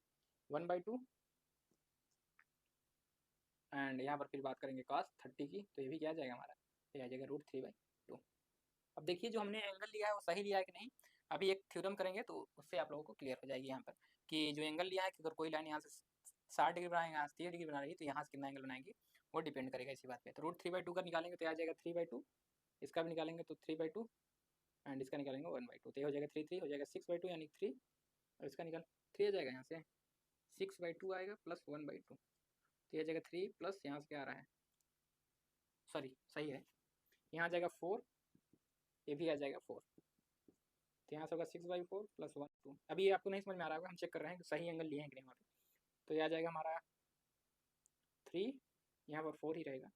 Speaker 1: 1/2 एंड यहाँ पर फिर बात करेंगे cos 30 की, तो ये भी क्या आ जाएगा हमारा, ये आ जाएगा √3/2। अब देखिए जो हमने एंगल लिया है वो सही लिया है कि नहीं, अभी एक थ्योरम करेंगे तो उससे आप लोगों को क्लियर हो जाएगी यहाँ पर कि जो एंगल लिया है कि अगर कोई लाइन यहाँ से 60 डिग्री बनाएंगे, यहाँ से 30 डिग्री बना रही है, तो यहाँ से कितना एंगल बनाएंगे वो डिपेंड करेगा इसी बात पे। तो √3/2 का निकालेंगे तो आ जाएगा 3/2, इसका भी निकालेंगे तो 3/2 एंड इसका निकालेंगे 1/2, तो ये हो जाएगा 3 हो जाएगा 6/2 यानी 3, और इसका निकाल 3 आ जाएगा यहाँ से 6/2 आएगा प्लस 1/2, तो ये आ जाएगा 3 प्लस यहाँ से क्या आ रहा है, सॉरी सही है, यहाँ आ जाएगा 4, ये भी आ जाएगा 4, तो यहाँ से होगा 6/4 प्लस 1/2। अभी ये आपको नहीं समझ में आ रहा होगा, हम चेक कर रहे हैं कि सही एंगल लिए हैं कि नहीं वहाँ पे। तो ये आ जाएगा हमारा 3, यहाँ पर 4 ही रहेगा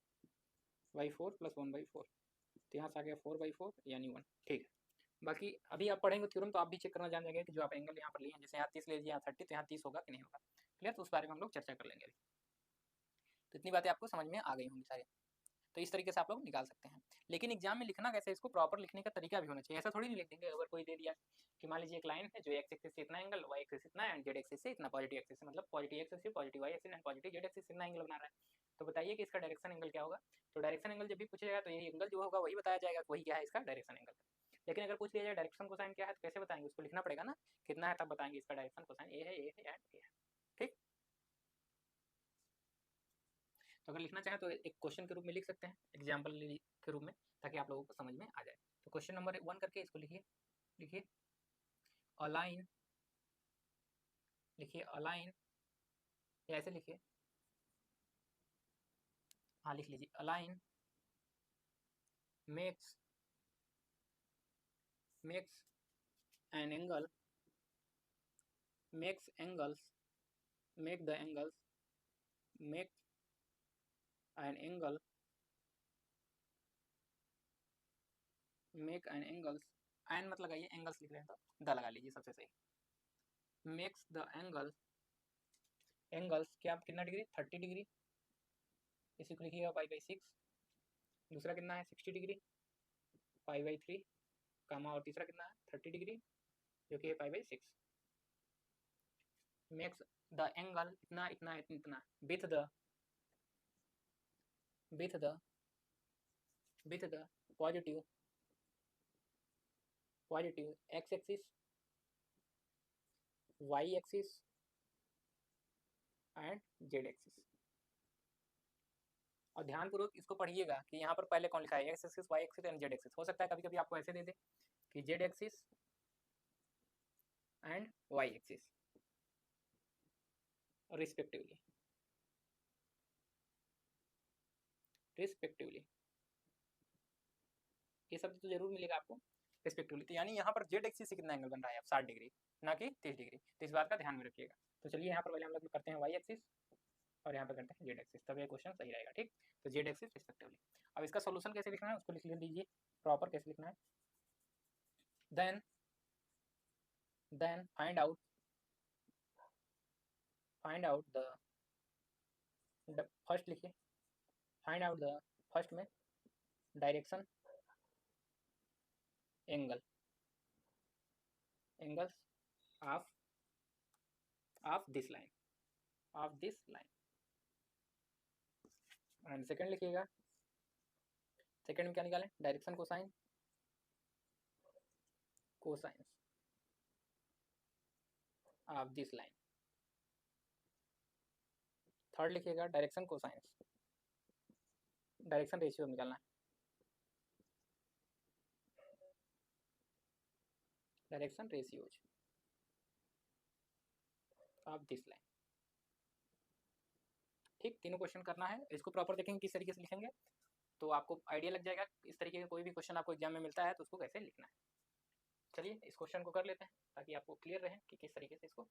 Speaker 1: /4 प्लस 1/4, तो यहाँ से आ गया 4/4 यानी 1। ठीक है, बाकी अभी आप पढ़ेंगे थ्योरम तो आप भी चेक करना जान जाएंगे कि जो आप एंगल यहाँ पर लिए हैं, जैसे यहाँ 30 ले लीजिए यहाँ 30, तो यहाँ 30 होगा कि नहीं होगा। क्लियर। तो उस बारे में हम लोग चर्चा कर लेंगे अभी। तो इतनी बातें आपको समझ में आ गई होंगी सारी, तो इस तरीके से आप लोग निकाल सकते हैं। लेकिन एग्जाम में लिखना कैसे, इसको प्रॉपर लिखने का तरीका भी होना चाहिए, ऐसा थोड़ी नहीं लिख देंगे। अगर कोई दे दिया कि मान लीजिए एक लाइन है जो एक्स एक्सिस से इतना एंगल, वाई एक्सिस इतना एंड जेड एक्सिस से इतना, पॉजिटिव एक्सिस से मतलब पॉजिटिव एक्सिस से positive Y axis and positive Z axis से इतना एंगल बना रहा है, तो बताइए कि इसका डायरेक्शन एंगल क्या होगा। तो डायरेक्शन एंगल जब भी पूछा जाएगा तो ये एंगल जो होगा वही बताया जाएगा, वही क्या है इसका डायरेक्शन एंगल। लेकिन अगर पूछ लिया जाए डायरेक्शन कोसाइन क्या है तो कैसे बताएंगे, उसको लिखना पड़ेगा ना कितना है, तब बताएंगे इसका डायरेक्शन कोसाइन ये है ये है एंड ये है। ठीक। तो अगर लिखना चाहें तो एक क्वेश्चन के रूप में लिख सकते हैं, एग्जाम्पल के रूप में, ताकि आप लोगों को समझ में आ जाए। तो क्वेश्चन नंबर 1 करके इसको लिखिए, लिखिए अलाइन, लिखिए अलाइन, या ऐसे लिखिए, हाँ लिख लीजिए align makes an angle makes angles make the angles make an angle make an angles an मत लगाइए, एंगल्स लिख रहे हैं तो द लगा लीजिए, सबसे सही। मेक्स द एंगल्स क्या कितना डिग्री, 30 डिग्री, इसी को लिखिएगा पाई/6। दूसरा कितना है 60 डिग्री, पाई/3, कामा, और तीसरा कितना है 30 डिग्री जो कि है पाई/6। मेक्स द एंगल इतना इतना इतना with the positive x axis, Y axis and Z axis. और ध्यानपूर्वक इसको पढ़िएगा कि यहाँ पर पहले कौन लिखा है, X axis, Y axis and Z axis. हो सकता है कभी कभी आपको ऐसे दे दे कि Z axis and Y axis respectively ये शब्द तो जरूर मिलेगा आपको, रिस्पेक्टिवली। तो यानी यहाँ पर जेड एक्सिस से कितना एंगल बन रहा है, 60 डिग्री, ना कि 30 डिग्री। तो इस बात का ध्यान में रखिएगा। तो चलिए यहाँ पर पहले हम लोग करते हैं वाई एक्सिस और यहाँ पर करते हैं जेड एक्सिस, तब ये क्वेश्चन सही रहेगा, ठीक। तो जेड एक्सिस रिस्पेक्टिवली। अब इसका सोल्यूशन कैसे लिखना है उसको लिख लीजिए, प्रॉपर कैसे लिखना है। Then find out the first लिखिए, फाइंड आउट द फर्स्ट में direction angles of this line and second लिखिएगा, सेकंड में क्या निकालें, direction cosine of this line. Third लिखिएगा डायरेक्शन कोसाइंस, डायरेक्शन रेशियो निकालना है, direction ratios of this line, ठीक। तीनों क्वेश्चन करना है, इसको प्रॉपर देखेंगे किस तरीके से लिखेंगे तो आपको आइडिया लग जाएगा इस तरीके का कोई भी क्वेश्चन आपको एग्जाम में मिलता है तो उसको कैसे लिखना है। चलिए इस क्वेश्चन को कर लेते हैं ताकि आपको क्लियर रहे कि किस तरीके से इसको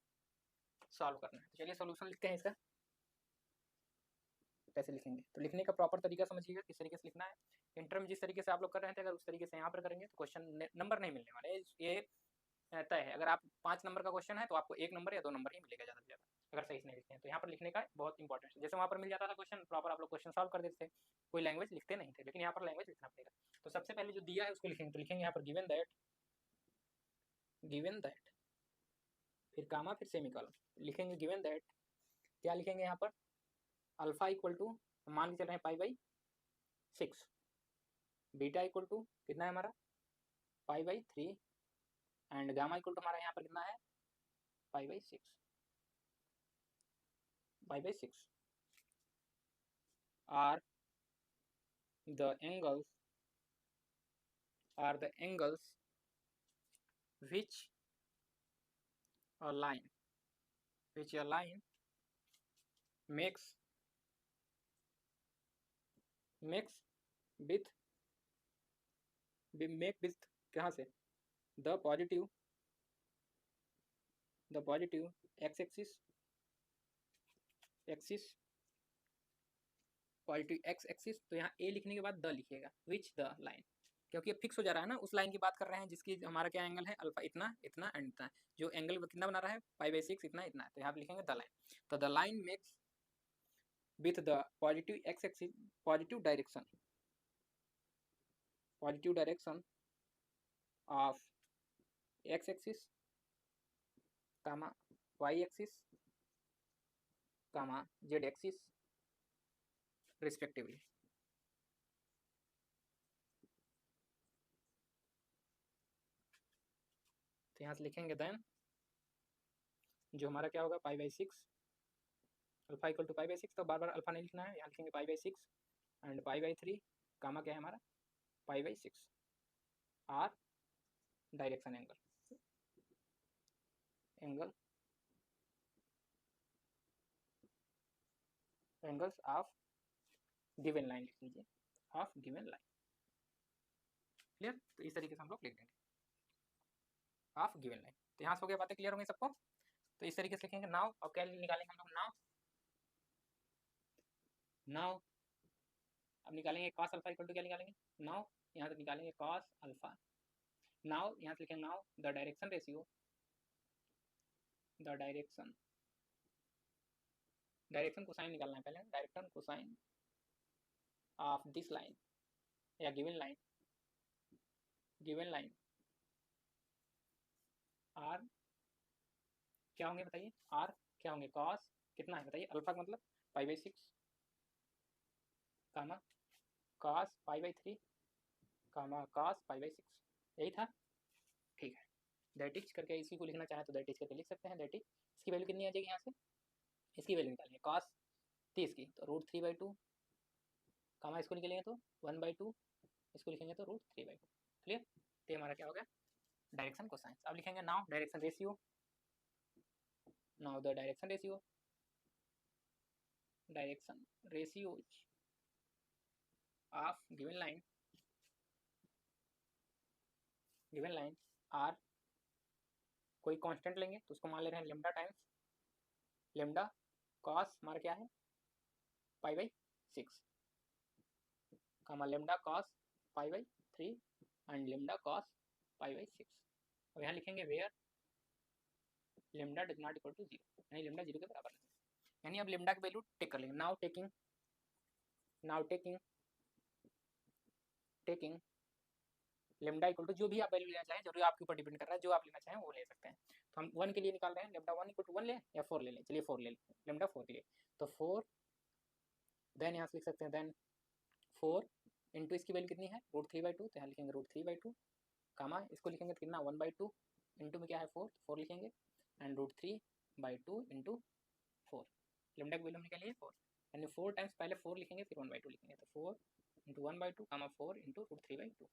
Speaker 1: सॉल्व करना है। तो चलिए सोल्यूशन लिखते हैं इसका, कैसे लिखेंगे। तो लिखने का प्रॉपर तरीका समझिएगा किस तरीके से लिखना है। इंटर में जिस तरीके से आप लोग कर रहे थे अगर उस तरीके से यहाँ पर करेंगे तो क्वेश्चन नंबर नहीं मिलने वाले, ये तय है। अगर आप 5 नंबर का क्वेश्चन है तो आपको 1 नंबर या 2 नंबर ही मिलेगा ज़्यादा से ज़्यादा, अगर सही से नहीं लिखते हैं। तो यहाँ पर लिखने का बहुत इंपॉर्टेंट है। जैसे वहाँ पर मिल जाता था क्वेश्चन, प्रॉपर आप लोग क्वेश्चन सॉल्व कर देते थे, कोई लैंग्वेज लिखते नहीं थे, लेकिन यहाँ पर लैंग्वेज लिखना पड़ेगा। तो सबसे पहले जो दिया है उसको लिखेंगे, तो लिखेंगे यहाँ पर गिवन दैट, फिर कामा, फिर सेमीकोलन, लिखेंगे गिवन दैट, क्या लिखेंगे यहाँ पर, अल्फा इक्वल टू मान के चल रहे हैं पाई/6, बीटा इक्वल टू कितना है हमारा पाई/3 एंड गामा इक्वल टू हमारा यहाँ पर कितना है पाई/6 are the angles which a line makes with कहाँ से, the positive x axis positive x axis. तो यहाँ a लिखने के बाद द लिखिएगा, विच द लाइन, क्योंकि ये फिक्स हो जा रहा है ना, उस लाइन की बात कर रहे हैं जिसकी हमारा क्या एंगल है, अल्फा इतना इतना एंड इतना, जो एंगल कितना बना रहा है पाई/6 इतना इतना है। तो यहाँ पे लिखेंगे द लाइन। तो the line makes with the positive x axis positive direction of x axis comma y axis comma z axis respectively. तो यहाँ से लिखेंगे देन जो हमारा क्या होगा पाई/6, अल्फा इक्वल टू पाई/6, तो बार बार अल्फा नहीं लिखना है, यहाँ लिखेंगे पाई/6 एंड पाई/3 कामा क्या है हमारा पाई/6 are direction angles of given line, लिख लीजिए ऑफ गिवन लाइन। क्लियर। तो इस तरीके से हम लोग लिख देंगे ऑफ गिवन लाइन। तो यहाँ से हो गया, बातें क्लियर होंगी सबको। तो इस तरीके से लिखेंगे नाउ। और क्या निकालेंगे हम लोग, नाउ। नाउ अब निकालेंगे cos अल्फा इक्वल टू क्या निकालेंगे, नाउ यहाँ से निकालेंगे cos अल्फा। नाउ यहाँ से लिखेंगे now the direction ratio, the direction cosine निकालना है पहले, direction cosine of this line या गिवन लाइन आर क्या होंगे बताइए, आर क्या होंगे, cos कितना है बताइए, अल्फा का मतलब π/6 कामा cos π/3 कामा cos π/6, यही था। ठीक है, दैट इज करके इसी को लिखना चाहे तो दैट इज करके लिख सकते हैं। दैट इज इसकी वैल्यू कितनी आ जाएगी, यहाँ से इसकी वैल्यू निकालेंगे cos 30 की तो √3/2 कामा इसको निकालेंगे तो 1/2, इसको लिखेंगे तो √3/2। क्लियर। तो हमारा क्या हो गया, डायरेक्शन कोसाइन। अब लिखेंगे now direction ratio, now the direction ratios of given line are, कोई कांस्टेंट लेंगे तो उसको मान ले रहे हैं लेमडा टाइम्स लेमडा कॉस हमारा क्या है π/6 comma lambda cos π/3 and lambda cos π/6। अब यहाँ लिखेंगे where lambda does not equal to 0, यानी लेमडा 0 के बराबर नहीं, यानी अब लेमडा की वैल्यू टेक कर लेंगे। Now taking lambda equal to जो भी आप वैल्यू लेना चाहें, जरूरी आपके ऊपर डिपेंड कर रहा है, जो आप लेना चाहें वो ले सकते हैं। तो हम 1 के लिए निकाल रहे हैं, लेमडा 1 इक्वल टू 1 ले या 4 ले लें, चलिए 4 ले लें, लेमडा 4 के लिए तो 4 देन यहाँ से लिख सकते हैं देन 4 इंटू इसकी वैल्यू कितनी है √3/2, तो यहाँ लिखेंगे √3/2 कामा इसको लिखेंगे कितना 1/2 इंटू में क्या है 4 लिखेंगे एंड √3/2 इंटू 4, लेमडा की वैल्यू हमने क्या लिए 4, यानी 4 टाइम्स पहले 4 लिखेंगे फिर 1/2 लिखेंगे, तो 4 इंटू 1/2 कामा 4 इंटू √3/2।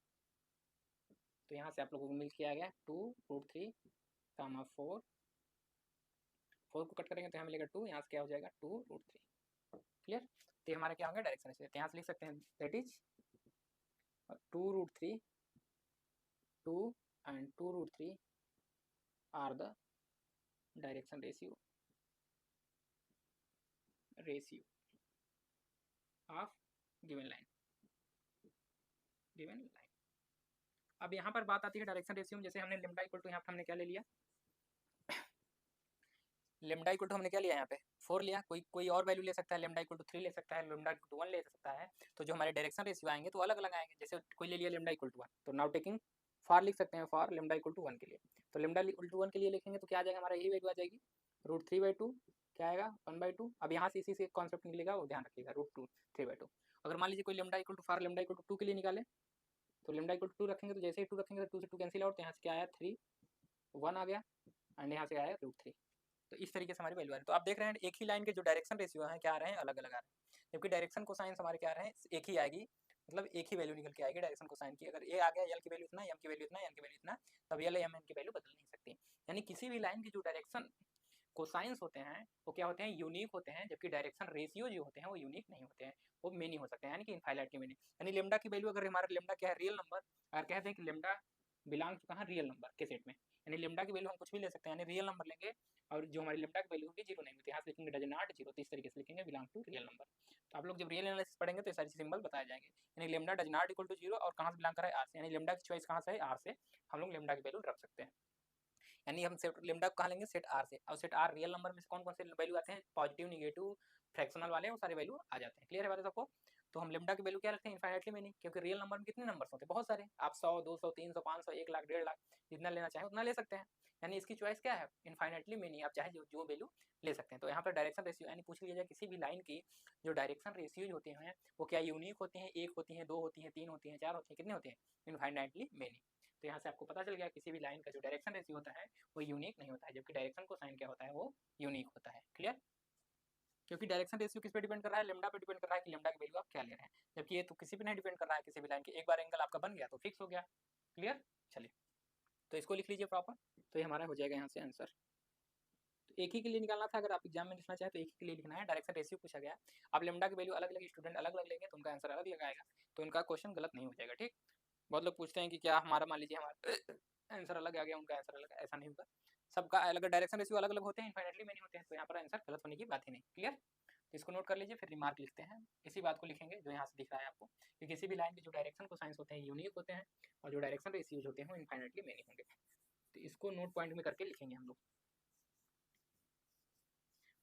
Speaker 1: तो यहाँ से आप लोगों को मिल के आ गया 2√3 कामा 4 को कट करेंगे तो यहाँ मिलेगा 2, यहाँ से क्या हो जाएगा 2√3। क्लियर। तो हमारा क्या होगा डायरेक्शन रेशियो, तो यहाँ से लिख सकते हैं that is 2√3 2 and 2√3 are the direction ratio of given line. अब यहाँ पर बात आती है डायरेक्शन रेशियो में, जैसे हमने लेमडा इक्वल टू यहाँ पर हमने क्या ले लिया, लेमडा इक्वल टू हमने क्या लिया यहाँ पे 4 लिया, कोई और वैल्यू ले सकता है, लेमडा इक्वल टू 3 ले सकता है, लेमडा इक्वल टू 1 ले सकता है। तो जो हमारे डायरेक्शन रेशियो आएंगे तो अलग अलग आएंगे, जैसे कोई ले लिया लेमडा इक्वल टू 1 तो नाउ टेकिंग फॉर लिख सकते हैं, फॉर लेमडा इक्वल टू 1 के लिए, तो लेमडा इक्वल टू 1 के लिए लिखेंगे तो क्या आ जाएगा हमारा यही वैल्यू आ जाएगी √3/2 क्या आएगा 1/2। अब यहाँ से इसी से कॉन्सेप्ट निकलेगा वो ध्यान रखिएगा √3/2। अगर मान लीजिए कोई lambda equal to for lambda equal to 2 के लिए निकाले तो लेमडा इक्वल टू 2 रखेंगे तो जैसे ही 2 रखेंगे तो 2 से 2 कैंसिल आउट, तो यहाँ से क्या आया 3 1 आ गया एंड यहाँ से आया √3। तो इस तरीके से हमारी वैल्यू आ रही है। तो आप देख रहे हैं एक ही लाइन के जो डायरेक्शन रेशियो हैं क्या आ रहे हैं अलग अलग आ रहे हैं, जबकि डायरेक्शन कोसाइंस हमारे क्या आ रहे हैं एक ही आएगी, मतलब एक ही वैल्यू निकल के आएगी डायरेक्शन कोसाइन की। अगर ए आ गया यल की वैल्यू इतना, एम की वैल्यू इतना, एन की वैल्यू इतना, तब यल एम एन की वैल्यू बदल नहीं सकती। यानी किसी भी लाइन की जो डायरेक्शन कोसाइंस होते हैं वो क्या होते हैं यूनिक होते हैं, जबकि डायरेक्शन रेशियो जो होते हैं वो यूनिक नहीं होते हैं, वो मेनी हो सकते हैं, यानी कि इनफाइनाइटली मेनी। यानी लेमडा की वैल्यू अगर हमारा लेमडा क्या है रियल नंबर, अगर कहते हैं कि लेमडा बिलोंग्स टू कहाँ रियल नंबर के सेट में, यानी लेमडा की वैल्यू हम कुछ भी ले सकते हैं, यानी रियल नंबर लेंगे और जो हमारी लेमडा की वैल्यू होगी 0 नहीं होती, यहाँ से लिखेंगे डज नॉट 0, तो इस तरीके से लिखेंगे बिलोंग टू रियल नंबर। तो आप लोग जब रियल एनालिसिस पढ़ेंगे तो ये सारी सिंबल बताए जाएंगे, यानी lambda does not equal to 0 और कहाँ से बिलोंग कर रहा है आर से, यानी लेमडा की चॉइस कहाँ से है आर से, हम लोग लेमडा की वैल्यू रख सकते हैं। यानी हम सेट लेमडा को कहाँ लेंगे सेट आर से, और सेट आर रियल नंबर में से कौन कौन से वैल्यू आते हैं पॉजिटिव निगेटिव फ्रैक्शनल वाले वो सारे वैल्यू आ जाते हैं। क्लियर है बात सबको। तो हम लेमडा की वैल्यू क्या रखते हैं इनफाइनाइटली मेनी, क्योंकि रियल नंबर में कितने नंबर्स होते हैं बहुत सारे, आप 100 200 300 500 1 लाख 1.5 लाख जितना लेना चाहें उतना ले सकते हैं, यानी इसकी चॉइस क्या है इनफाइनाइटली मेनी, आप चाहे जो वैल्यू ले सकते हैं। तो यहाँ पर डायरेक्शन रेशियो यानी पूछ लिया जाए किसी भी लाइन की जो डायरेक्शन रेशियोज होते हैं वो क्या यूनिक होते हैं, 1 होती हैं 2 होती हैं 3 होती हैं 4 होती हैं, कितने होते हैं इनफाइनाइटली मेनी। तो यहाँ से आपको पता चल गया किसी भी लाइन का जो डायरेक्शन रेशियो होता है वो यूनिक नहीं होता है, जबकि डायरेक्शन कोसाइन क्या होता है वो यूनिक होता है। क्लियर। क्योंकि डायरेक्शन रेशियो किस पे डिपेंड कर रहा है लेमडा पे डिपेंड कर रहा है कि लेमडा की वैल्यू आप क्या ले रहे हैं, जबकि ये तो किसी पे नहीं डिपेंड कर रहा है, किसी भी लाइन की एक बार एंगल आपका बन गया तो फिक्स हो गया। क्लियर। चलिए तो इसको लिख लीजिए प्रॉपर, तो ये हमारा हो जाएगा यहाँ से आंसर। तो एक ही के लिए निकालना था, अगर आप एग्जाम में लिखना चाहें तो एक ही के लिए लिखना है, डायरेक्शन रेशियो पूछा गया, आप लेमडा की वैल्यू अलग अलग स्टूडेंट अलग अलग लेंगे तो उनका आंसर अलग लगाएगा, तो उनका क्वेश्चन गलत नहीं हो जाएगा। ठीक। बहुत लोग पूछते हैं कि क्या हमारा, मान लीजिए हमारा आंसर अलग आ गया, उनका आंसर अलग, ऐसा नहीं होगा, सबका अलग डायरेक्शन रेशियो अलग अलग होते हैं, इनफाइनाइटली मेनी होते हैं, तो यहाँ पर आंसर गलत होने की बात ही नहीं। क्लियर? तो इसको नोट कर लीजिए, फिर रिमार्क लिखते हैं, इसी बात को लिखेंगे जो यहाँ से दिख रहा है आपको, कि किसी भी लाइन के जो डायरेक्शन को साइंस होते हैं यूनिक होते हैं, और जो डायरेक्शन रेशियोज होते हैं वो इनफाइनाइटली मेनी होंगे। तो इसको नोट पॉइंट में करके लिखेंगे हम लोग,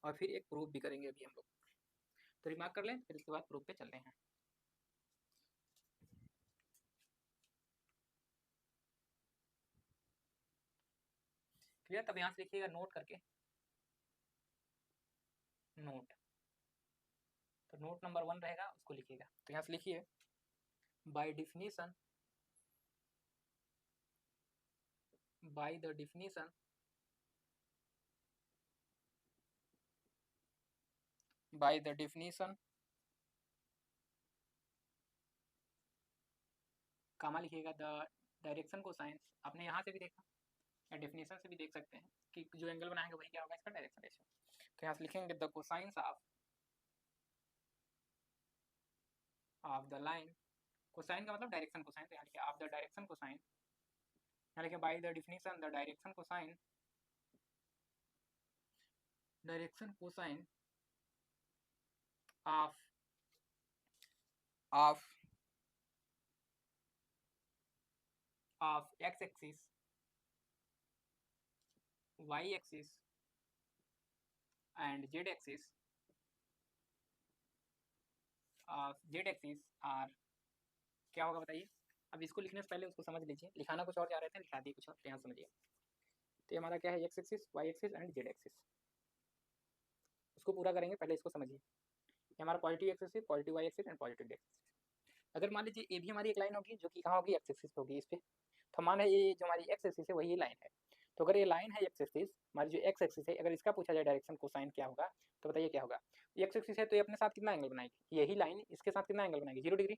Speaker 1: और फिर एक प्रूफ भी करेंगे अभी हम लोग। तो रिमार्क कर लें, फिर उसके बाद प्रूफ पे चलते हैं। क्लियर? तब यहाँ से लिखिएगा नोट करके, नोट, तो नोट नंबर 1 रहेगा, उसको लिखिएगा। तो यहाँ से लिखिए, by definition, by the definition by the definition, comma लिखिएगा, द डायरेक्शन को साइंस, आपने यहाँ से भी देखा या डेफिनेशन से भी देख सकते हैं कि जो एंगल बनाएंगे वही क्या होगा, इसका डायरेक्शन रेशियो। तो यहाँ से लिखेंगे the cosines of the line, cosine का मतलब डायरेक्शन कोसाइन, तो यहाँ लिखिए ऑफ द डायरेक्शन कोसाइन, यहाँ लिखिए by the definition the direction cosine, direction cosine of of of X axis, Y axis and Z axis of Z axis are, क्या होगा बताइए? अब इसको लिखने से पहले उसको समझ लीजिए, लिखाना कुछ और जा रहे थे, लिखा दिए कुछ और, यहाँ समझिए। तो हमारा क्या है, X axis, Y axis and Z axis, उसको पूरा करेंगे, पहले इसको समझिए। हमारा पॉजिटिव एक्सिस है, positive Y axis and positive Z axis. अगर मान लीजिए ये भी हमारी एक लाइन होगी जो कि कहाँ होगी, एक्स एक्सिस पे होगी, इस पे, तो माना ये जो हमारी एक्स एक्सिस है वही लाइन है। तो अगर ये लाइन है एक्स एक्सिस, हमारी जो एक्स एक्सिस है, अगर इसका पूछा जाए डायरेक्शन कोसाइन क्या होगा, तो बताइए क्या होगा? एक्स एक्सिस है तो ये अपने साथ कितना एंगल बनाएगी, यही लाइन इसके साथ कितना एंगल बनाएगी, 0 डिग्री।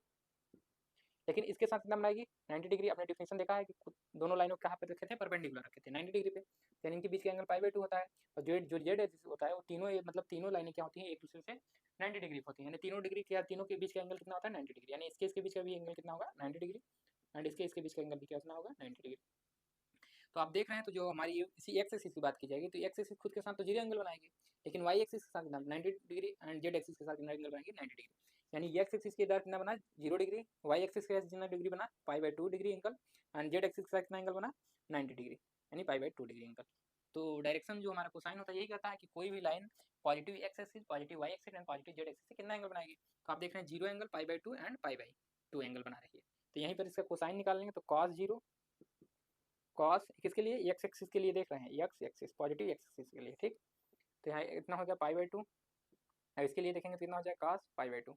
Speaker 1: लेकिन इसके साथ कितना बनाएगी, 90 डिग्री। आपने डिफिनेशन देखा है कि दोनों लाइनों कहाँ पे रखे थे, परपेंडिकुलर रखे थे 90 डिग्री पे, यानी इनके बीच का एंगल पाई/2 होता है। और जो जेड एक्सिस होता है वो तीनों, मतलब तीनों लाइनें क्या होती हैं, एक दूसरे से 90 डिग्री होती है, यानी तीनों डिग्री क्या, तीनों के बीच का एंगल कितना होता है, 90 डिग्री, यानी इसके बीच का भी एंगल कितना होगा, 90 डिग्री, एंड इसके बीच का एंगल भी कितना होगा, 90 डिग्री। तो आप देख रहे हैं, तो जो हमारी इसी एक्स एक्सिस की बात की जाएगी, तो एक्स एक्सिस खुद के साथ तो 0 एंगल बनाएगी, लेकिन वाई एक्सिस के साथ 90 डिग्री एंड जेड एक्सिस के साथ कितना एंगल बनाएगी, 90 डिग्री। यानी एक्स एक्सिस के इधर कितना बना, 0 डिग्री, वाई एक्सिस के साथ कितना डिग्री बना, पाई/2 degree angle, and Z axis के साथ कितना एंगल बना, 90 डिग्री, यानी पाई/2 डिग्री एंगल। तो डायरेक्शन जो हमारा कोसाइन होता है यही कहता है कि कोई भी line positive x axis, positive Y axis and positive Z axis से कितना एंगल बनाएगी। तो आप देख रहे हैं 0 एंगल, पाई/2 एंड पाई/2 एंगल बना रही है। तो यहीं पर इसका कोसाइन निकालेंगे, तो कॉस 0, कॉस किसके लिए, एक्स एक्सिस के लिए देख रहे हैं, x axis positive x axis के लिए, ठीक। तो यहाँ इतना हो गया पाई/2, और इसके लिए देखेंगे तो कितना हो जाएगा, cos पाई/2।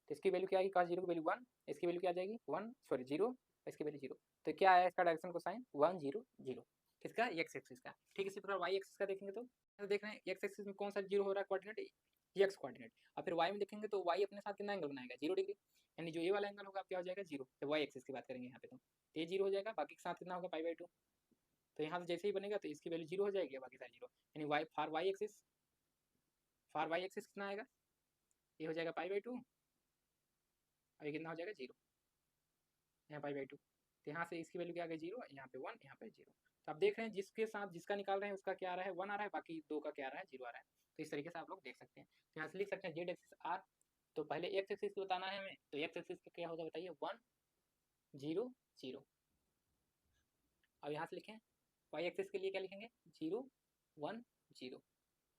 Speaker 1: तो इसकी वैल्यू क्या आएगी, cos 0 की वैल्यू 1, इसकी वैल्यू क्या आ जाएगी 1, सॉरी 0, इसकी वैल्यू 0। तो क्या आया इसका डायरेक्शन को साइन 1 0 0, किसका, एक्स एक्सिस का। ठीक, इसी प्रकार वाई एक्सिस का देखेंगे तो देख रहे हैं एक्स एक्सिस में कौन सा 0 हो रहा है कोऑर्डिनेट, एक्स कोऑर्डिनेट। और फिर वाई में देखेंगे तो वाई अपने साथ कितना एंगल बनाएगा, 0 डिग्री, यानी जो ये वाला एंगल होगा क्या हो जाएगा, 0। तो वाई एक्सिस की बात करेंगे यहाँ पे, तो ये 0 हो जाएगा, बाकी के साथ कितना होगा पाई/2। तो यहाँ से जैसे ही बनेगा तो इसकी वैल्यू 0 हो जाएगी, बाकी सारी 0, यानी Y for Y axis, for Y axis कितना आएगा, ये हो जाएगा पाई/2, और ये कितना हो जाएगा 0, यहाँ पाई/2। तो यहाँ से इसकी वैल्यू क्या आ गई 0, यहाँ पे 1, यहाँ पे 0। तो आप देख रहे हैं जिसके साथ जिसका निकाल रहे हैं उसका क्या आ रहा है, 1 आ रहा है, बाकी दो का क्या आ रहा है, 0 आ रहा है। तो इस तरीके से आप लोग देख सकते हैं। तो यहाँ से लिख सकते हैं जेड एक्सिस आर, तो पहले एक्स एक्सिस को बताना है हमें, तो एक्स एक्सिस का क्या होगा बताइए, 1 0 0। अब यहाँ से लिखें वाई एक्सिस के लिए क्या लिखेंगे, 0 1 0,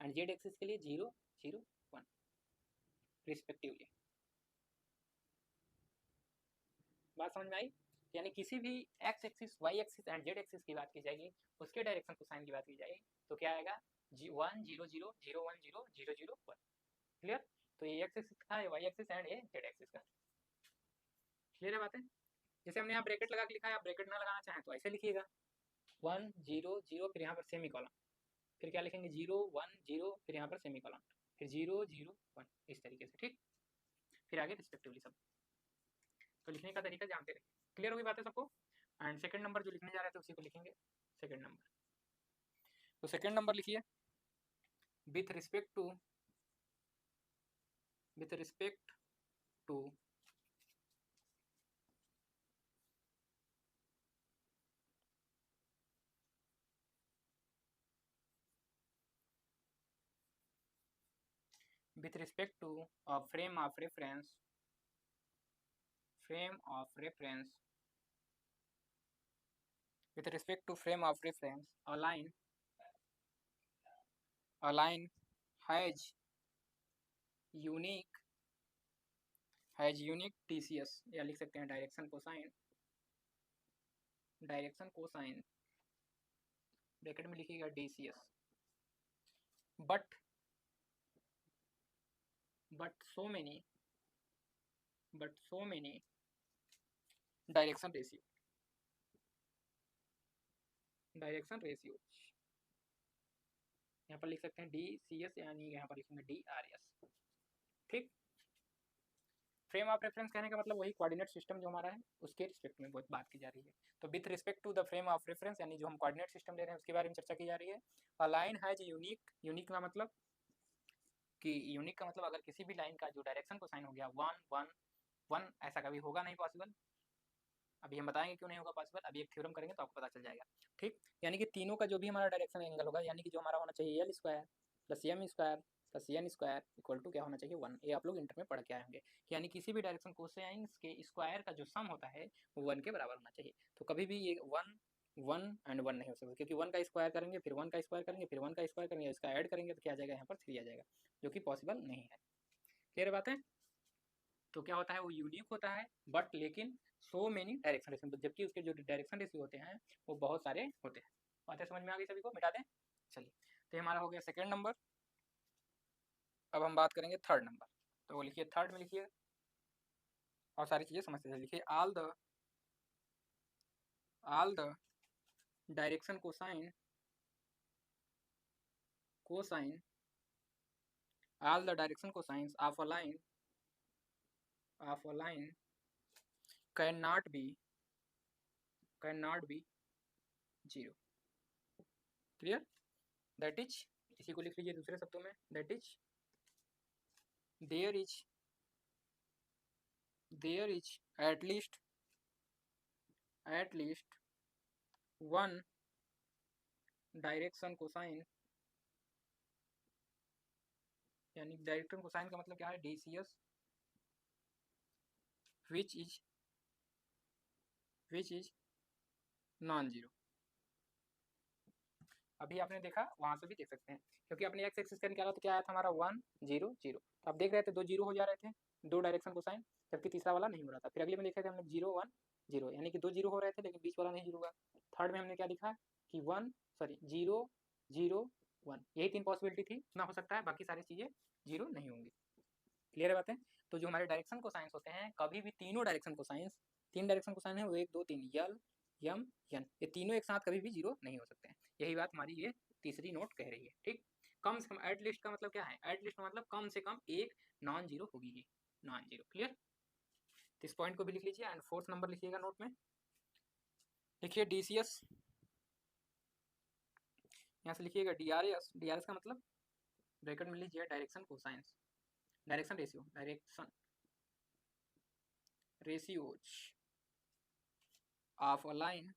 Speaker 1: एंड जेड एक्सिस के लिए 0 0 1 रिस्पेक्टिवली। बात समझ में आई? यानी किसी भी X axis, Y axis and Z axis की बात की जाएगी, उसके डायरेक्शन कोसाइन की बात की जाएगी, तो क्या आएगा 1 0 0 0 1 0 0 0 1। क्लियर? तो ये एक्स एक्सिस का है, वाई एक्सिस एंड ये जेड एक्सिस का। क्लियर है बातें? जैसे हमने यहाँ ब्रैकेट लगा के लिखा है, आप ब्रैकेट ना लगाना चाहें तो ऐसे लिखिएगा 1 0 0, फिर यहाँ पर सेमी कॉलम, फिर क्या लिखेंगे 0 1 0, फिर यहाँ पर सेमी कॉलम, फिर 0 0 1, इस तरीके से, ठीक। फिर आगे रिस्पेक्टिवली सब। तो लिखने का तरीका जानते रहिए। क्लियर होगी बातें सबको? एंड सेकंड नंबर जो लिखने जा रहे थे उसी को लिखेंगे, सेकंड नंबर। तो सेकंड नंबर लिखिए, with respect to with respect to a frame of reference with respect to frame of reference, a line has unique TCS, या लिख सकते हैं डायरेक्शन कोसाइन ब्रैकेट में लिखिएगा DCS, but so many direction ratio यहाँ पर लिख सकते हैं DCS, यानी यहाँ पर लिखेंगे DRS। ठीक, फ्रेम ऑफ रेफरेंस कहने का मतलब वही कोऑर्डिनेट सिस्टम जो हमारा है उसके रिस्पेक्ट में बहुत बात की जा रही है। तो with respect to the frame of reference, यानी जो हम कोऑर्डिनेट सिस्टम ले रहे हैं उसके बारे में चर्चा की जा रही है। अ लाइन हैज यूनिक का मतलब अगर किसी भी लाइन का जो डायरेक्शन को साइन हो गया 1 ऐसा कभी होगा नहीं पॉसिबल। अभी हम बताएंगे क्यों नहीं होगा पॉसिबल, अभी एक थ्योरम करेंगे तो आपको पता चल जाएगा। ठीक, यानी कि तीनों का जो भी हमारा डायरेक्शन एंगल होगा, यानी कि जो हमारा होना चाहिए L square plus M square plus N square equal to क्या होना चाहिए 1। ये आप लोग इंटर में पढ़ के आए होंगे, यानी किसी भी डायरेक्शन कोसाइंस के स्क्वायर का जो सम होता है वो 1 के बराबर होना चाहिए। तो कभी भी ये 1 एंड 1 नहीं हो सकता, क्योंकि 1 का स्क्वायर करेंगे फिर 1 का स्क्वायर करेंगे फिर 1 का स्क्वायर करेंगे, इसका ऐड करेंगे तो क्या आ जाएगा यहाँ पर 3 आ जाएगा, जो कि पॉसिबल नहीं है। क्लियर बात है? तो क्या होता है वो यूनिक होता है, बट लेकिन सो मेनी डायरेक्शन रेशियो, जबकि उसके जो डायरेक्शन रेशियो होते हैं वो बहुत सारे होते हैं। बातें समझ में आ गई सभी को? मिटा दें। चलिए, तो हमारा हो गया सेकेंड नंबर। अब हम बात करेंगे थर्ड नंबर। तो वो लिखिए, थर्ड में लिखिए और सारी चीजें समझते हैं। लिखिए all the direction cosine all the direction cosines of a line can not be 0। Clear? That is, इसी को लिख लीजिए दूसरे शब्दों में, that is there is at least one direction cosine, यानी डायरेक्शन कोसाइन का मतलब क्या है DCS, which is non zero. अभी आपने देखा, वहां से भी देख सकते हैं, क्योंकि अपने एक्स एक्सिस का निकाला तो क्या आया था हमारा 1 0 0। तो आप देख रहे थे 2 0 हो जा रहे थे, 2 डायरेक्शन कोसाइन, जबकि तीसरा वाला नहीं हो रहा था। फिर अगले में देख रहे थे हमने 0 1 0, यानी कि 2 0 हो रहे थे लेकिन बीच वाला नहीं 0 हुआ। थर्ड में हमने क्या लिखा कि 0 0 1, यही 3 पॉसिबिलिटी थी ना, हो सकता है बाकी सारी चीजें 0 नहीं होंगी। क्लियर है बातें? तो जो हमारे डायरेक्शन कोसाइंस होते हैं, कभी भी तीनों डायरेक्शन कोसाइंस, 3 डायरेक्शन कोसाइन है वो 1 2 3 यल यम यन, ये तीनों एक साथ कभी भी 0 नहीं हो सकते हैं। यही बात हमारी ये तीसरी नोट कह रही है। ठीक, कम से कम, एटलीस्ट का मतलब क्या है, एटलीस्ट का मतलब कम से कम एक नॉन जीरो होगी ही, नॉन जीरो। क्लियर? इस पॉइंट को भी लिख लीजिए एंड फोर्थ नंबर लिखिएगा नोट में। लिखिए DCS, यहाँ से लिखिएगा DRS का मतलब ब्रैकेट में लीजिए direction cosines, direction ratios of a line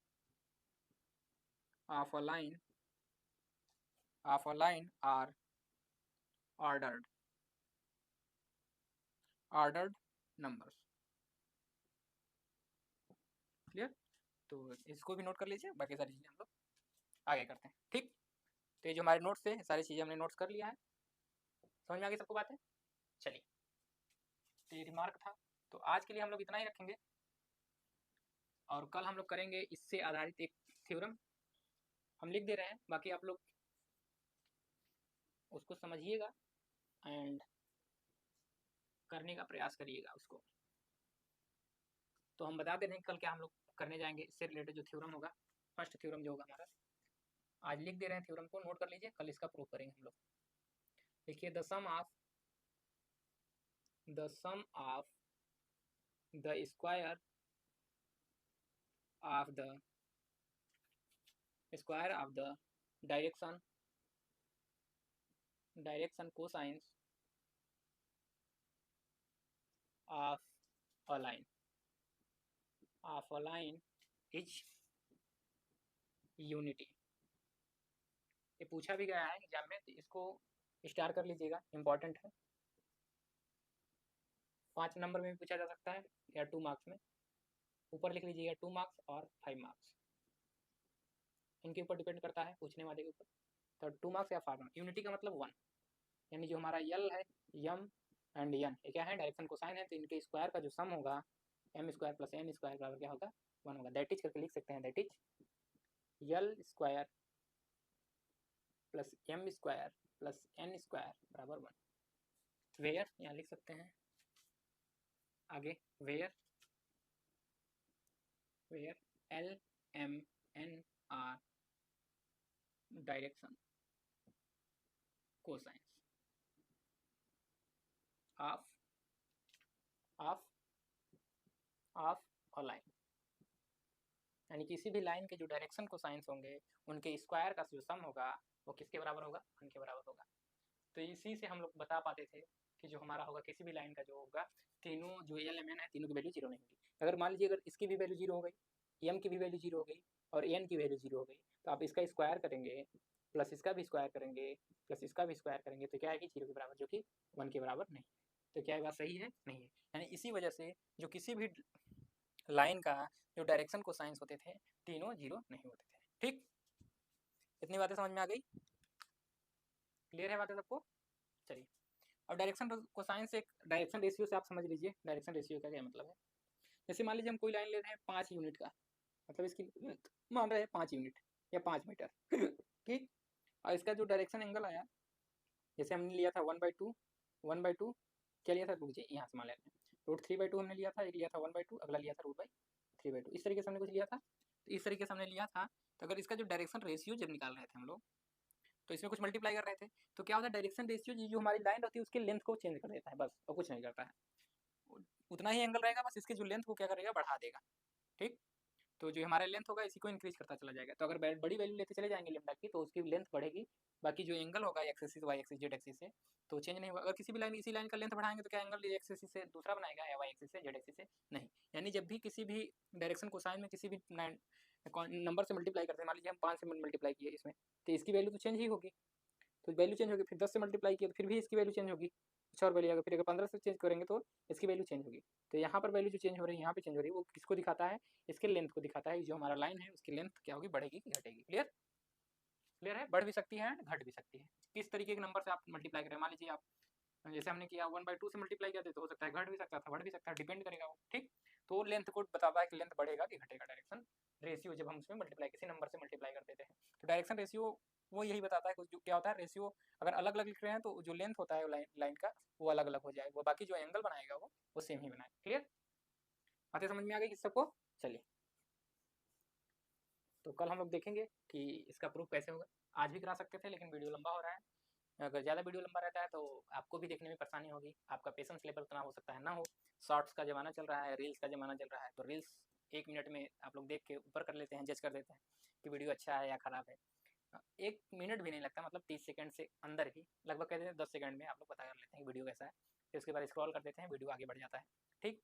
Speaker 1: are ordered numbers. Clear? तो इसको भी नोट कर लीजिए, बाकी सारी चीज़ें हम लोग आगे करते हैं। ठीक, तो ये जो हमारे नोट्स थे सारी चीज़ें हमने नोट्स कर लिया है। समझ में आ गई सबको बातें? चलिए, तो ये रिमार्क था, तो आज के लिए हम लोग इतना ही रखेंगे और कल हम लोग करेंगे इससे आधारित एक थ्योरम। हम लिख दे रहे हैं, बाकी आप लोग उसको समझिएगा एंड करने का प्रयास करिएगा उसको। तो हम बता दे रहे हैं कल क्या हम लोग करने जाएंगे इससे रिलेटेड जो थ्योरम होगा, फर्स्ट थ्योरम जो होगा हमारा। आज लिख दे रहे हैं थ्योरम को, नोट कर लीजिए, कल इसका प्रूफ करेंगे हम लोग। देखिए, the sum of the square of the direction cosines of a line is unity. ये पूछा भी गया है एग्जाम में, तो इसको स्टार कर लीजिएगा, इंपॉर्टेंट है। 5 नंबर में भी पूछा जा सकता है या 2 मार्क्स में। ऊपर लिख लीजिएगा 2 मार्क्स और 5 मार्क्स, इनके ऊपर डिपेंड करता है पूछने वाले के ऊपर। तो 2 मार्क्स या 5 मार्क्स। यूनिटी का मतलब 1, यानी जो हमारा यल है, यम एंड यन, ये क्या है, डायरेक्शन कोसाइन है, तो इनके स्क्वायर का जो सम होगा M square plus N square बराबर क्या होगा, 1 होगा। दैट इज करके लिख सकते हैं, that is l square plus m square plus N square बराबर 1। वेयर यहाँ लिख सकते हैं आगे, where l m n are direction cosines of a line, यानी किसी भी लाइन के जो डायरेक्शन कोसाइंस होंगे उनके स्क्वायर का जो सम होगा वो किसके बराबर होगा, 1 के बराबर होगा। तो इसी से हम लोग बता पाते थे कि जो हमारा होगा किसी भी लाइन का जो होगा, तीनों जो एल एम एन है तीनों की वैल्यू 0 नहीं होगी। अगर मान लीजिए अगर इसकी भी वैल्यू 0 हो गई, एम की भी वैल्यू 0 हो गई और एन की वैल्यू 0 हो गई, तो आप इसका स्क्वायर करेंगे प्लस इसका भी स्क्वायर करेंगे प्लस इसका भी स्क्वायर करेंगे तो क्या आएगी 0 के बराबर, जो कि 1 के बराबर नहीं। तो क्या बात सही है, नहीं है। यानी इसी वजह से जो किसी भी लाइन का जो डायरेक्शन को साइंस होते थे तीनों 0 नहीं होते थे। ठीक, इतनी बातें समझ में आ गई, क्लियर है बातें सबको। चलिए, और डायरेक्शन को साइंस एक डायरेक्शन रेशियो से आप समझ लीजिए डायरेक्शन रेशियो का क्या मतलब है। जैसे मान लीजिए हम कोई लाइन ले रहे हैं 5 यूनिट का, मतलब इसकी मान रहे हैं 5 यूनिट या 5 मीटर ठीक, और इसका जो डायरेक्शन एंगल आया, जैसे हमने लिया था 1/2 क्या लिया था, रुक यहाँ से मान लेते हैं, √3/2 हमने लिया था, एक लिया था 1/2, अगला लिया था √3/2, इस तरीके से हमने कुछ लिया था। तो इस तरीके से हमने लिया था, तो अगर इसका जो डायरेक्शन रेशियो जब निकाल रहे थे हम लोग, तो इसमें कुछ मल्टीप्लाई कर रहे थे, तो क्या होता है डायरेक्शन रेशियो जो हमारी लाइन रहती है उसके लेंथ को चेंज कर देता है, बस और कुछ नहीं करता है। उतना ही एंगल रहेगा, बस इसके जो लेंथ को क्या करेगा, बढ़ा देगा। ठीक, तो जो हमारा लेंथ होगा इसी को इंक्रीज करता चला जाएगा। तो अगर बड़ी वैल्यू लेते चले जाएंगे लेमडा की, तो उसकी लेंथ बढ़ेगी, बाकी जो एंगल होगा x axis Y axis z axis से तो चेंज नहीं होगा। अगर किसी भी लाइन इसी लाइन का लेंथ बढ़ाएंगे तो क्या एंगल एक्स एक्सिस से दूसरा बनाएगा या वाई एक्सिस से जेड एक्सिस से नहीं। यानी जब भी किसी भी डायरेक्शन कोसाइन में किसी भी नंबर से मल्टीप्लाई करते हैं, मान लीजिए हम 5 से मल्टीप्लाई किए इसमें, तो इसकी वैल्यू तो चेंज ही होगी, तो वैल्यू चेंज होगी। फिर 10 से मल्टीप्लाई किया तो फिर भी इसकी वैल्यू चेंज होगी, कुछ और वैल्यू आएगा। फिर अगर 15 से चेंज करेंगे तो इसकी वैल्यू चेंज होगी। तो यहाँ पर वैल्यू जो चेंज हो रही है, यहाँ पे चेंज हो रही है, वो किसको दिखाता है, इसके लेंथ को दिखाता है। जो हमारा लाइन है उसकी लेंथ क्या होगी, बढ़ेगी कि घटेगी। क्लियर, क्लियर है, बढ़ भी सकती है घट भी सकती है। किस तरीके के नंबर से आप मल्टीप्लाई करें, मान लीजिए आप जैसे हमने किया 1/2 से मल्टीप्लाई किया तो हो सकता है घट भी सकता था, बढ़ भी सकता है, डिपेंड करेगा वो। ठीक, तो लेंथ को बताता है कि लेंथ बढ़ेगा कि घटेगा डायरेक्शन रेशियो, जब हम उसमें मल्टीप्लाई किसी नंबर से मल्टीप्लाई कर देते हैं। तो डायरेक्शन रेशियो वो यही बताता है कुछ क्या होता है रेशियो, अगर अलग अलग लिख रहे हैं तो जो लेंथ होता है लाइन का वो अलग अलग हो जाएगा, वो बाकी जो एंगल बनाएगा वो सेम ही बनाएगा। क्लियर, बातें समझ में आ गई किस सबको। चलिए, तो कल हम लोग देखेंगे कि इसका प्रूफ कैसे होगा। आज भी करा सकते थे लेकिन वीडियो लंबा हो रहा है, अगर ज़्यादा वीडियो लंबा रहता है तो आपको भी देखने में परेशानी होगी, आपका पेशेंस लेवल उतना हो सकता है ना हो। शॉर्ट्स का ज़माना चल रहा है, रील्स का ज़माना चल रहा है, तो रील्स 1 मिनट में आप लोग देख के ऊपर कर लेते हैं, जज कर देते हैं कि वीडियो अच्छा है या ख़राब है। 1 मिनट भी नहीं लगता, मतलब 30 सेकंड से अंदर ही, लगभग कहते हैं 10 सेकंड में आप लोग पता कर लेते हैं कि वीडियो कैसा है। फिर उसके बाद स्क्रॉल कर देते हैं, वीडियो आगे बढ़ जाता है। ठीक,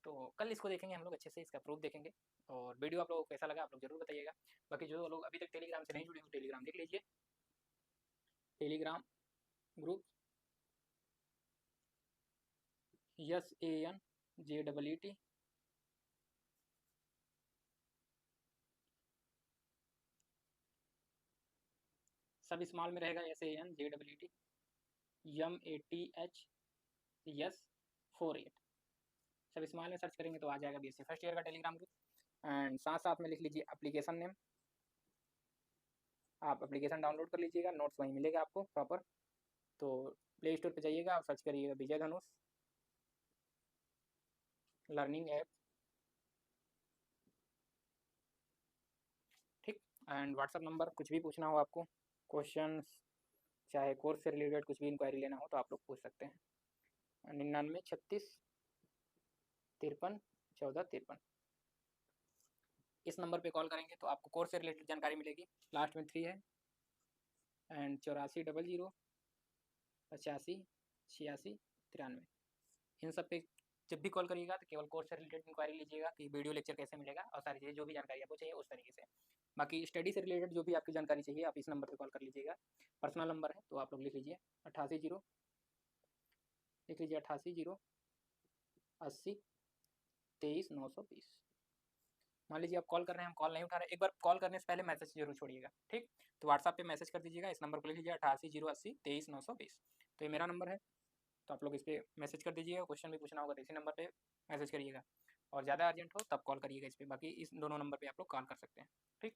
Speaker 1: तो कल इसको देखेंगे हम लोग अच्छे से, इसका प्रूफ देखेंगे। और वीडियो आप लोगों को कैसा लगा आप लोग जरूर बताइएगा। बाकी जो लोग अभी तक टेलीग्राम से नहीं जुड़े हो, टेलीग्राम देख लीजिए, टेलीग्राम ग्रुप SANJEET, सब स्मॉल में रहेगा, SANJEET MATHS48, सब स्मॉल में सर्च करेंगे तो आ जाएगा BSc फर्स्ट ईयर का टेलीग्राम ग्रुप। एंड साथ साथ में लिख लीजिए एप्लीकेशन नेम, आप एप्लीकेशन डाउनलोड कर लीजिएगा, नोट्स वहीं मिलेगा आपको प्रॉपर। तो प्ले स्टोर पर जाइएगा और सर्च करिएगा विजय धनुष लर्निंग ऐप। ठीक, एंड व्हाट्सअप नंबर, कुछ भी पूछना हो आपको, क्वेश्चन चाहे कोर्स से रिलेटेड कुछ भी इंक्वायरी लेना हो तो आप लोग पूछ सकते हैं। 99 36 53 14 53, इस नंबर पे कॉल करेंगे तो आपको कोर्स से रिलेटेड जानकारी मिलेगी। लास्ट में 3 है, एंड 8400 85 86 93, इन सब पे जब भी कॉल करिएगा तो केवल कोर्स से रिलेटेड इंक्वायरी लीजिएगा कि वीडियो लेक्चर कैसे मिलेगा और सारी चीज़ें जो भी जानकारी आपको चाहिए उस तरीके से। बाकी स्टडी से रिलेटेड जो भी आपकी जानकारी चाहिए आप इस नंबर पर कॉल कर लीजिएगा, पर्सनल नंबर है तो आप लोग लिख लीजिए 88 0, लिख लीजिए 88 0 80 23 920। मान लीजिए आप कॉल कर रहे हैं, हम कॉल नहीं उठा रहे, एक बार कॉल करने से पहले मैसेज जरूर छोड़िएगा, ठीक। तो व्हाट्सएप पे मैसेज कर दीजिएगा, इस नंबर को लिख लीजिए 88 080 23 920। तो ये मेरा नंबर है, तो आप लोग इस पर मैसेज कर दीजिएगा। क्वेश्चन भी पूछना होगा तो इसी नंबर पे मैसेज करिएगा, और ज़्यादा अर्जेंट हो तब कॉल करिएगा इस पर, बाकी इस दोनों नंबर पर आप लोग कॉल कर सकते हैं, ठीक।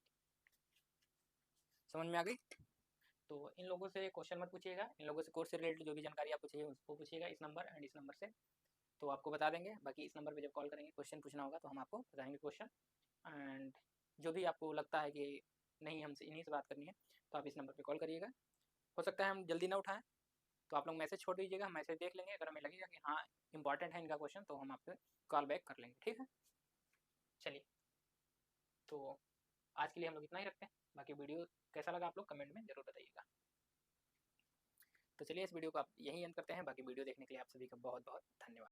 Speaker 1: समझ में आ गई? तो इन लोगों से क्वेश्चन मत पूछिएगा, इन लोगों से कोर्स से रिलेटेड जो भी जानकारी आपको चाहिए उसको पूछिएगा इस नंबर एंड इस नंबर से, तो आपको बता देंगे। बाकी इस नंबर पे जब कॉल करेंगे क्वेश्चन पूछना होगा तो हम आपको बताएंगे क्वेश्चन, एंड जो भी आपको लगता है कि नहीं हमसे इन्हीं से बात करनी है तो आप इस नंबर पे कॉल करिएगा। हो सकता है हम जल्दी ना उठाएं, तो आप लोग मैसेज छोड़ दीजिएगा, हम मैसेज देख लेंगे, अगर हमें लगेगा कि हाँ इंपॉर्टेंट है इनका क्वेश्चन तो हम आपसे कॉल बैक कर लेंगे, ठीक है। चलिए, तो आज के लिए हम लोग इतना ही रखते हैं, बाकी वीडियो कैसा लगा आप लोग कमेंट में जरूर बताइएगा। तो चलिए इस वीडियो को आप यहीं एंड करते हैं, बाकी वीडियो देखने के लिए आप सभी का बहुत बहुत धन्यवाद।